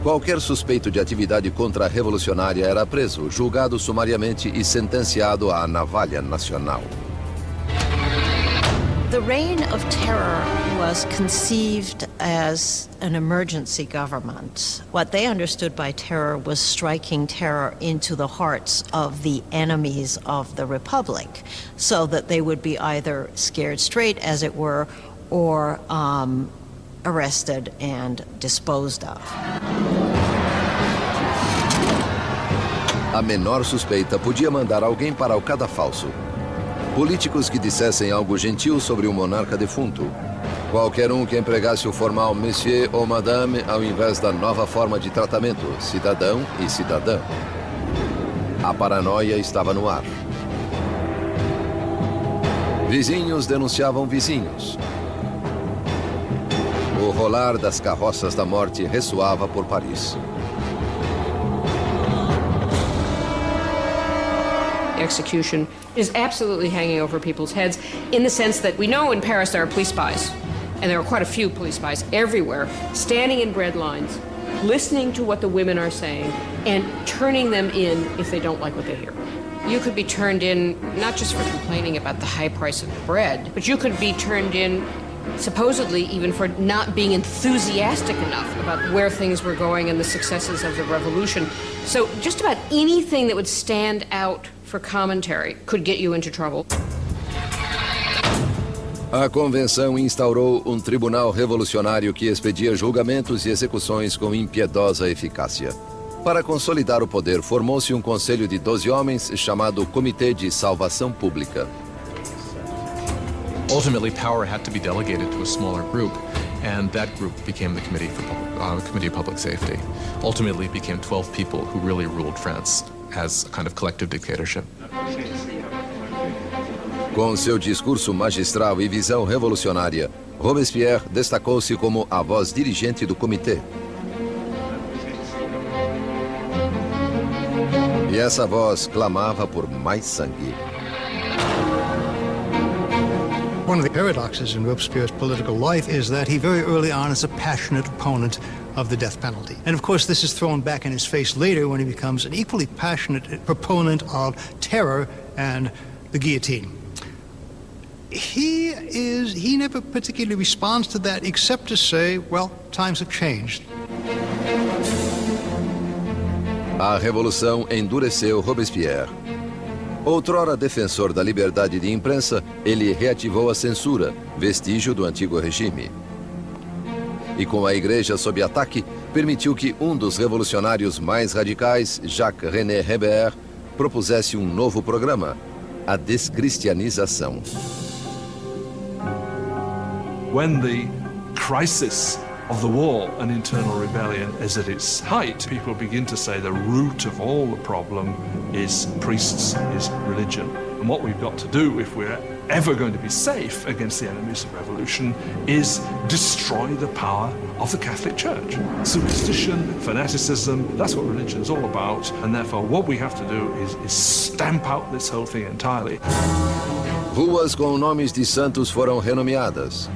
Qualquer suspeito de atividade contra-revolucionária era preso, julgado sumariamente e sentenciado à navalha nacional. The Reign of Terror was conceived as an emergency government. What they understood by terror was striking terror into the hearts of the enemies of the Republic, so that they would be either scared straight, as it were, or arrested and disposed of. A menor suspeita podia mandar alguém para o cadafalso. Políticos que dissessem algo gentil sobre o monarca defunto. Qualquer um que empregasse o formal monsieur ou madame ao invés da nova forma de tratamento, cidadão e cidadã. A paranoia estava no ar. Vizinhos denunciavam vizinhos. O rolar das carroças da morte ressoava por Paris. Execution is absolutely hanging over people's heads in the sense that we know in Paris there are police spies, and there are quite a few police spies everywhere, standing in bread lines, listening to what the women are saying, and turning them in if they don't like what they hear. You could be turned in not just for complaining about the high price of bread, but you could be turned in supposedly even for not being enthusiastic enough about where things were going and the successes of the revolution. So just about anything that would stand out for commentary could get you into trouble. A convenção instaurou um tribunal revolucionário que expedia julgamentos e execuções com impiedosa eficácia. Para consolidar o poder, formou-se um conselho de 12 homens chamado Comitê de Salvação Pública. Ultimately, power had to be delegated to a smaller group, and that group became the Committee of Public Safety. Ultimately, it became 12 people who really ruled France as a kind of collective dictatorship. Com seu discurso magistral e visão revolucionária, Robespierre destacou-se como a voz dirigente do comitê. E essa voz clamava por mais sangue. One of the paradoxes in Robespierre's political life is that he very early on is a passionate opponent of the death penalty. And of course this is thrown back in his face later when he becomes an equally passionate proponent of terror and the guillotine. he never particularly responds to that except to say, well, times have changed. A revolução endureceu Robespierre. Outrora defensor da liberdade de imprensa, ele reativou a censura, vestígio do antigo regime. E com a igreja sob ataque, permitiu que um dos revolucionários mais radicais, Jacques René Hébert, propusesse um novo programa, a descristianização. When the crisis of the war and internal rebellion is at its height, people begin to say the root of all the problem is priests, is religion. And what we've got to do, if we're ever going to be safe against the enemies of revolution, is destroy the power of the Catholic Church. Superstition, fanaticism, that's what religion is all about. And therefore what we have to do is stamp out this whole thing entirely. Ruas com nomes de santos foram renomeadas.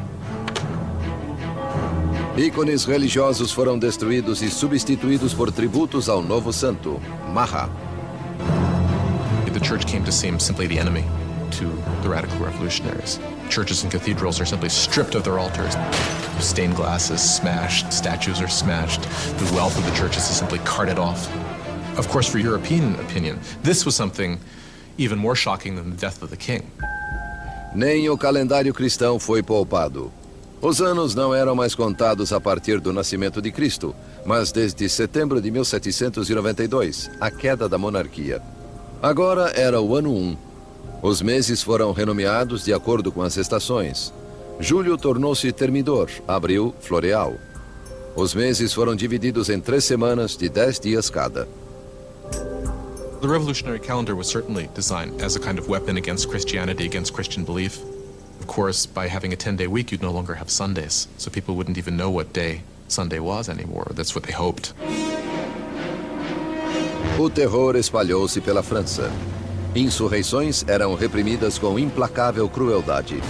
Ícones religiosos foram destruídos e substituídos por tributos ao novo santo, Mahat. The church came to seem simply the enemy to the radical revolutionaries. Churches and cathedrals are simply stripped of their altars. Stained glass is smashed, statues are smashed. The wealth of the churches is simply carted off. Of course, for European opinion, this was something even more shocking than the death of the king. Nem o calendário cristão foi poupado. Os anos não eram mais contados a partir do nascimento de Cristo, mas desde setembro de 1792, a queda da monarquia. Agora era o ano 1. Os meses foram renomeados de acordo com as estações. Julho tornou-se termidor, abril, floreal. Os meses foram divididos em 3 semanas de 10 dias cada. The revolutionary calendar was certainly designed as a kind of weapon against Christianity, against Christian belief. Of course, by having a 10-day week, you'd no longer have Sundays, so people wouldn't even know what day Sunday was anymore. That's what they hoped. O terror espalhou-se pela França. Insurreições eram reprimidas com implacável crueldade.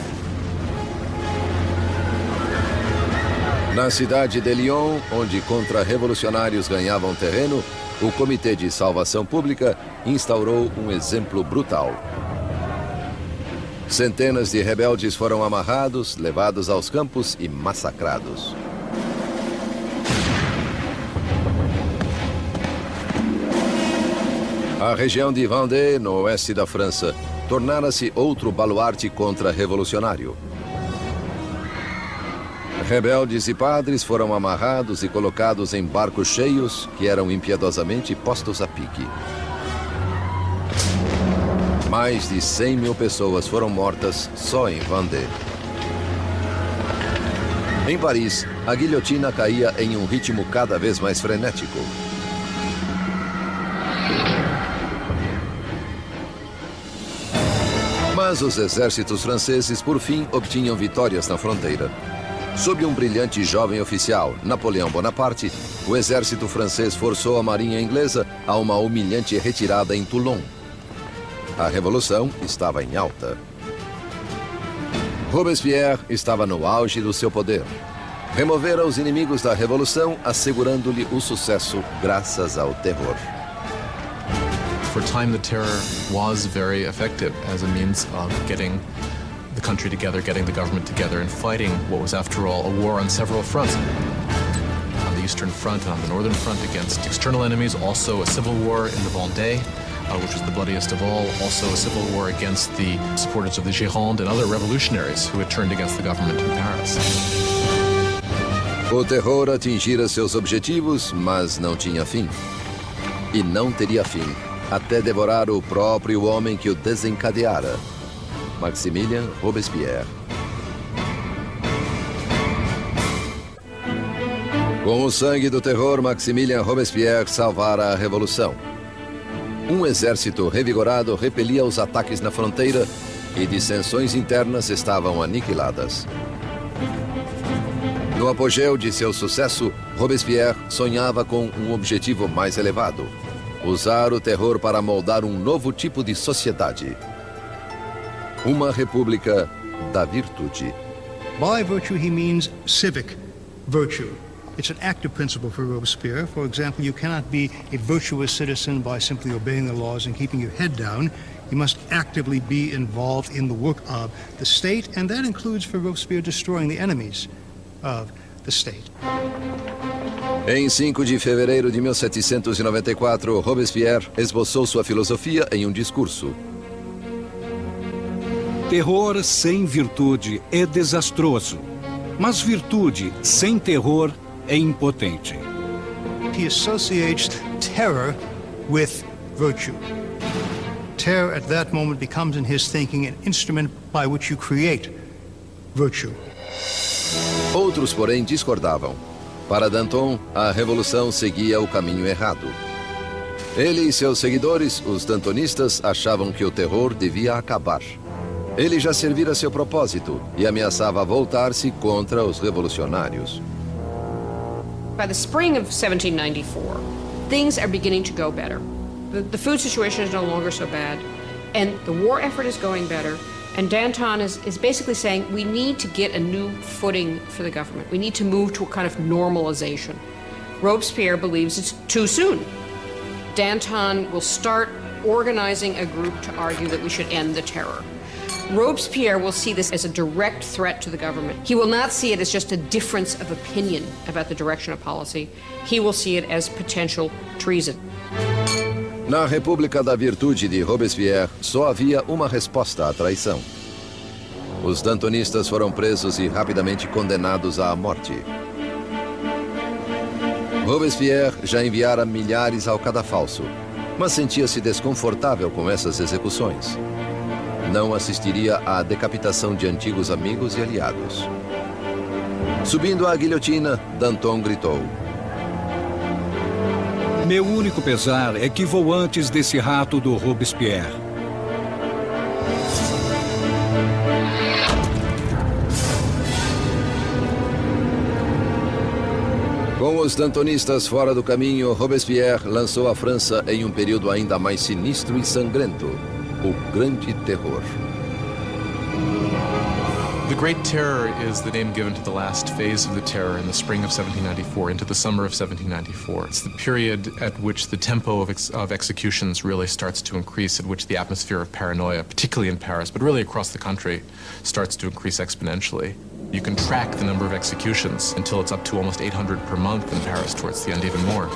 Na cidade de Lyon, onde contra-revolucionários ganhavam terreno, o Comitê de Salvação Pública instaurou um exemplo brutal. Centenas de rebeldes foram amarrados, levados aos campos e massacrados. A região de Vendée, no oeste da França, tornara-se outro baluarte contra-revolucionário. Rebeldes e padres foram amarrados e colocados em barcos cheios que eram impiedosamente postos a pique. Mais de 100.000 pessoas foram mortas só em Vendée. Em Paris, a guilhotina caía em um ritmo cada vez mais frenético. Mas os exércitos franceses, por fim, obtinham vitórias na fronteira. Sob um brilhante jovem oficial, Napoleão Bonaparte, o exército francês forçou a marinha inglesa a uma humilhante retirada em Toulon. A revolução estava em alta. Robespierre estava no auge do seu poder. Removera os inimigos da revolução, assegurando-lhe o sucesso graças ao terror. For a time, the terror was very effective as a means of getting the country together, getting the government together, and fighting what was, after all, a war on several fronts. On the Eastern Front and on the Northern Front against external enemies, also a civil war in the Vendée, which was the bloodiest of all, also a civil war against the supporters of the Gironde and other revolutionaries who had turned against the government in Paris. O terror atingira seus objetivos, mas não tinha fim. E não teria fim, até devorar o próprio homem que o desencadeara, Maximilien Robespierre. Com o sangue do terror, Maximilien Robespierre salvara a revolução. Um exército revigorado repelia os ataques na fronteira e dissensões internas estavam aniquiladas. No apogeu de seu sucesso, Robespierre sonhava com um objetivo mais elevado: usar o terror para moldar um novo tipo de sociedade. Uma república da virtude. By virtue, he means civic virtue. It's an active principle for Robespierre. For example, you cannot be a virtuous citizen by simply obeying the laws and keeping your head down. He must actively be involved in the work of the state, and that includes for Robespierre destroying the enemies of the state. Em 5 de fevereiro de 1794, Robespierre esboçou sua filosofia em um discurso. Terror sem virtude é desastroso, mas virtude sem terror é impotente. He associates terror with virtue. Terror at that moment becomes in his thinking an instrument by which you create virtue. Outros, porém, discordavam. Para Danton, a revolução seguia o caminho errado. Ele e seus seguidores, os dantonistas, achavam que o terror devia acabar. Ele já servira seu propósito e ameaçava voltar-se contra os revolucionários. By the spring of 1794, things are beginning to go better. The food situation is no longer so bad, and the war effort is going better. And Danton is basically saying we need to get a new footing for the government. We need to move to a kind of normalization. Robespierre believes it's too soon. Danton will start organizing a group to argue that we should end the terror. Robespierre will see this as a direct threat to the government. He will not see it as just a difference of opinion about the direction of policy. He will see it as potential treason. Na República da Virtude de Robespierre, só havia uma resposta à traição. Os dantonistas foram presos e rapidamente condenados à morte. Robespierre já enviara milhares ao cadafalso, mas sentia-se desconfortável com essas execuções. Não assistiria à decapitação de antigos amigos e aliados. Subindo à guilhotina, Danton gritou: Meu único pesar é que vou antes desse rato do Robespierre. Com os dantonistas fora do caminho, Robespierre lançou a França em um período ainda mais sinistro e sangrento, o Grande Terror. The Great Terror is the name given to the last phase of the terror in the spring of 1794 into the summer of 1794. It's the period at which the tempo of executions really starts to increase, at which the atmosphere of paranoia, particularly in Paris, but really across the country, starts to increase exponentially. You can track the number of executions until it's up to almost 800 per month in Paris, towards the end even more.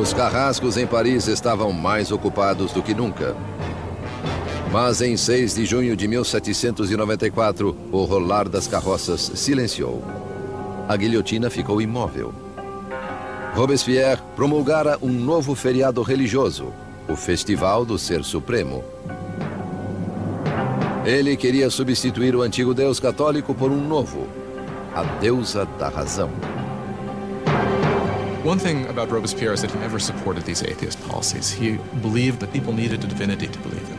Os carrascos em Paris estavam mais ocupados do que nunca. Mas em 6 de junho de 1794, o rolar das carroças silenciou. A guilhotina ficou imóvel. Robespierre promulgara um novo feriado religioso, o Festival do Ser Supremo. Ele queria substituir o antigo Deus católico por um novo, a deusa da razão. One thing about Robespierre is that he never supported these atheist policies. He believed that people needed a divinity to believe in.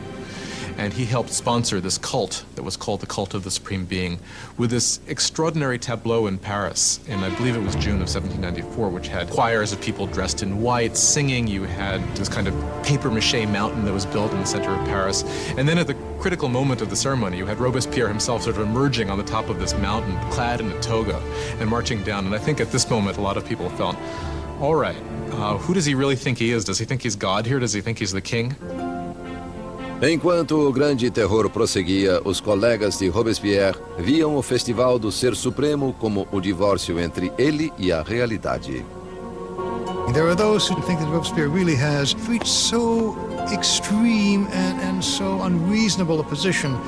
And he helped sponsor this cult that was called the Cult of the Supreme Being with this extraordinary tableau in Paris in, I believe it was June of 1794, which had choirs of people dressed in white singing. You had this kind of papier-mâché mountain that was built in the center of Paris. And then at the critical moment of the ceremony, you had Robespierre himself sort of emerging on the top of this mountain, clad in a toga, and marching down. And I think at this moment, a lot of people felt, all right, who does he really think he is? Does he think he's God here? Does he think he's the king? Enquanto o Grande Terror prosseguia, os colegas de Robespierre viam o Festival do Ser Supremo como o divórcio entre ele e a realidade. There are those who think that Robespierre really has reached so extreme and so unreasonable a position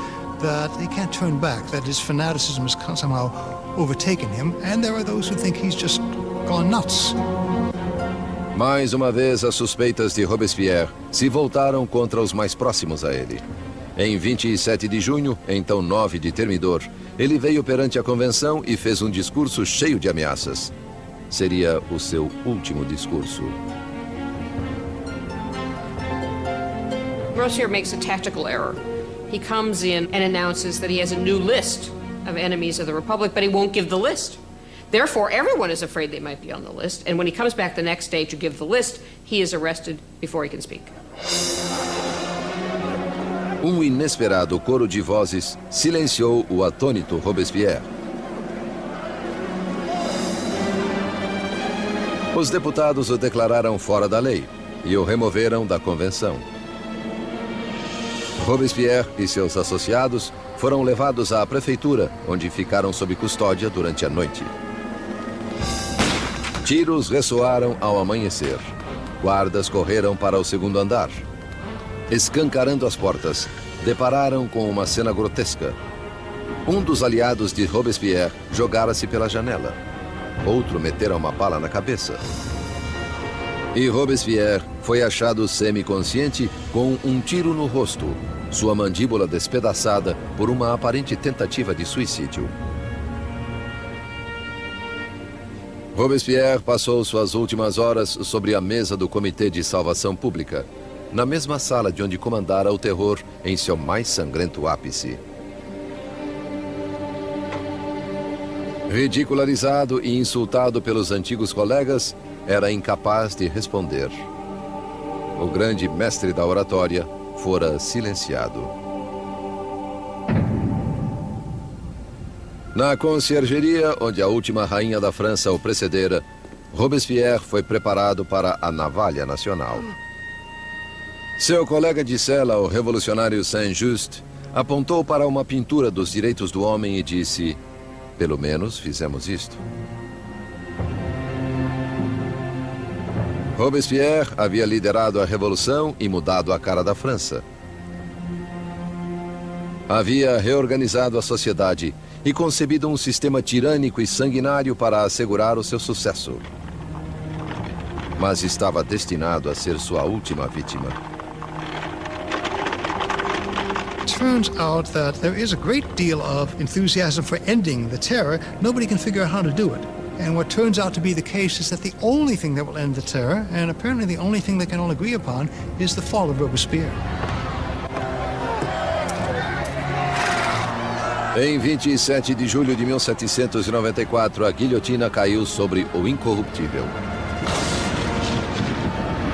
that he can't turn back, that his fanaticism has somehow overtaken him. And there are those who think he's just gone nuts. Mais uma vez, as suspeitas de Robespierre se voltaram contra os mais próximos a ele. Em 27 de junho, então 9 de Termidor, ele veio perante a convenção e fez um discurso cheio de ameaças. Seria o seu último discurso. Robespierre makes a tactical error. He comes in and announces that he has a new list of enemies of the Republic, but he won't give the list. Therefore, everyone is afraid they might be on the list, and when he comes back the next day to give the list, he is arrested before he can speak. Inesperado coro de vozes silenciou o atônito Robespierre. Os deputados o declararam fora da lei e o removeram da convenção. Robespierre e seus associados foram levados à prefeitura, onde ficaram sob custódia durante a noite. Tiros ressoaram ao amanhecer. Guardas correram para o segundo andar. Escancarando as portas, depararam com uma cena grotesca. Um dos aliados de Robespierre jogara-se pela janela. Outro metera uma bala na cabeça. E Robespierre foi achado semiconsciente com um tiro no rosto, sua mandíbula despedaçada por uma aparente tentativa de suicídio. Robespierre passou suas últimas horas sobre a mesa do Comitê de Salvação Pública, na mesma sala de onde comandara o terror em seu mais sangrento ápice. Ridicularizado e insultado pelos antigos colegas, era incapaz de responder. O grande mestre da oratória fora silenciado. Na conciergeria, onde a última rainha da França o precedera, Robespierre foi preparado para a navalha nacional. Seu colega de cela, o revolucionário Saint-Just, apontou para uma pintura dos direitos do homem e disse: "Pelo menos fizemos isto." Robespierre havia liderado a revolução e mudado a cara da França. Havia reorganizado a sociedade e concebido um sistema tirânico e sanguinário para assegurar o seu sucesso. Mas estava destinado a ser sua última vítima. Turns out that there is a great deal of enthusiasm for ending the terror. Nobody can figure out how to do it. And what turns out to be the case is that the only thing that will end the terror, and apparently the only thing they can all agree upon, is the fall of Robespierre. Em 27 de julho de 1794, a guilhotina caiu sobre o incorruptível.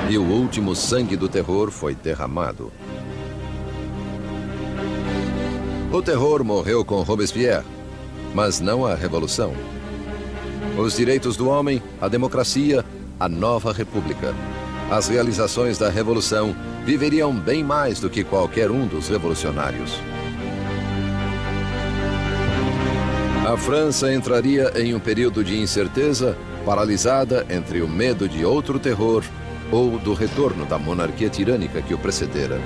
E o último sangue do terror foi derramado. O terror morreu com Robespierre, mas não a revolução. Os direitos do homem, a democracia, a nova república. As realizações da revolução viveriam bem mais do que qualquer um dos revolucionários. A França entraria em um período de incerteza, paralisada entre o medo de outro terror ou do retorno da monarquia tirânica que o precedera.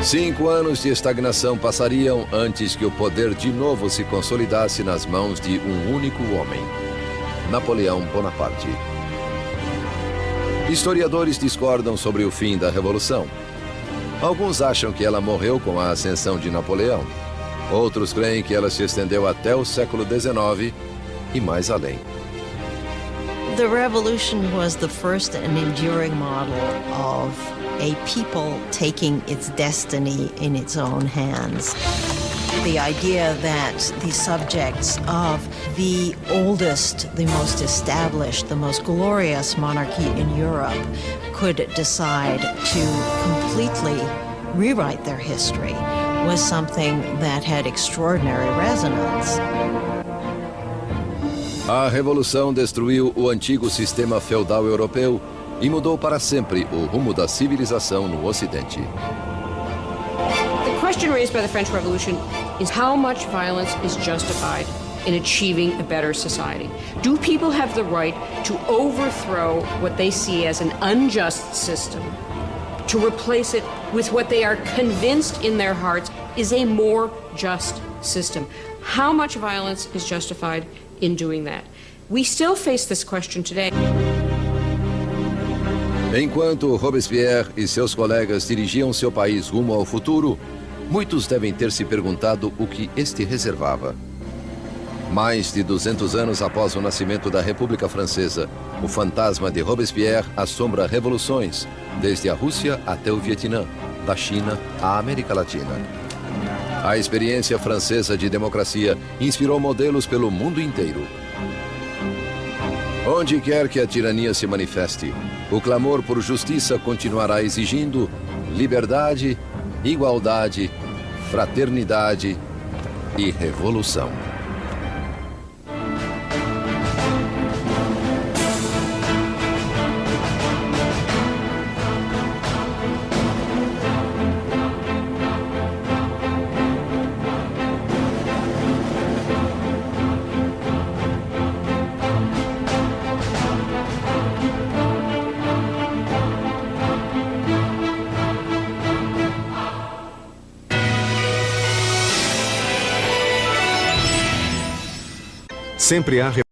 5 anos de estagnação passariam antes que o poder de novo se consolidasse nas mãos de um único homem, Napoleão Bonaparte. Historiadores discordam sobre o fim da Revolução. Alguns acham que ela morreu com a ascensão de Napoleão. Outros creem que ela se estendeu até o século XIX e mais além. The revolution was the first and enduring model of a people taking its destiny in its own hands. The idea that the subjects of the oldest, the most established, the most glorious monarchy in Europe could decide to completely rewrite their history was something that had extraordinary resonance. A Revolução destruiu o antigo sistema feudal europeu e mudou para sempre o rumo da civilização no Ocidente. The question raised by the French Revolution is how much violence is justified in achieving a better society. Do people have the right to overthrow what they see as an unjust system, to replace it with what they are convinced in their hearts is a more just system? How much violence is justified in doing that? We still face this question today. Enquanto Robespierre e seus colegas dirigiam seu país rumo ao futuro, muitos devem ter se perguntado o que este reservava. Mais de 200 anos após o nascimento da República Francesa, o fantasma de Robespierre assombra revoluções, desde a Rússia até o Vietnã, da China à América Latina. A experiência francesa de democracia inspirou modelos pelo mundo inteiro. Onde quer que a tirania se manifeste, o clamor por justiça continuará exigindo liberdade, igualdade, fraternidade e revolução. Sempre há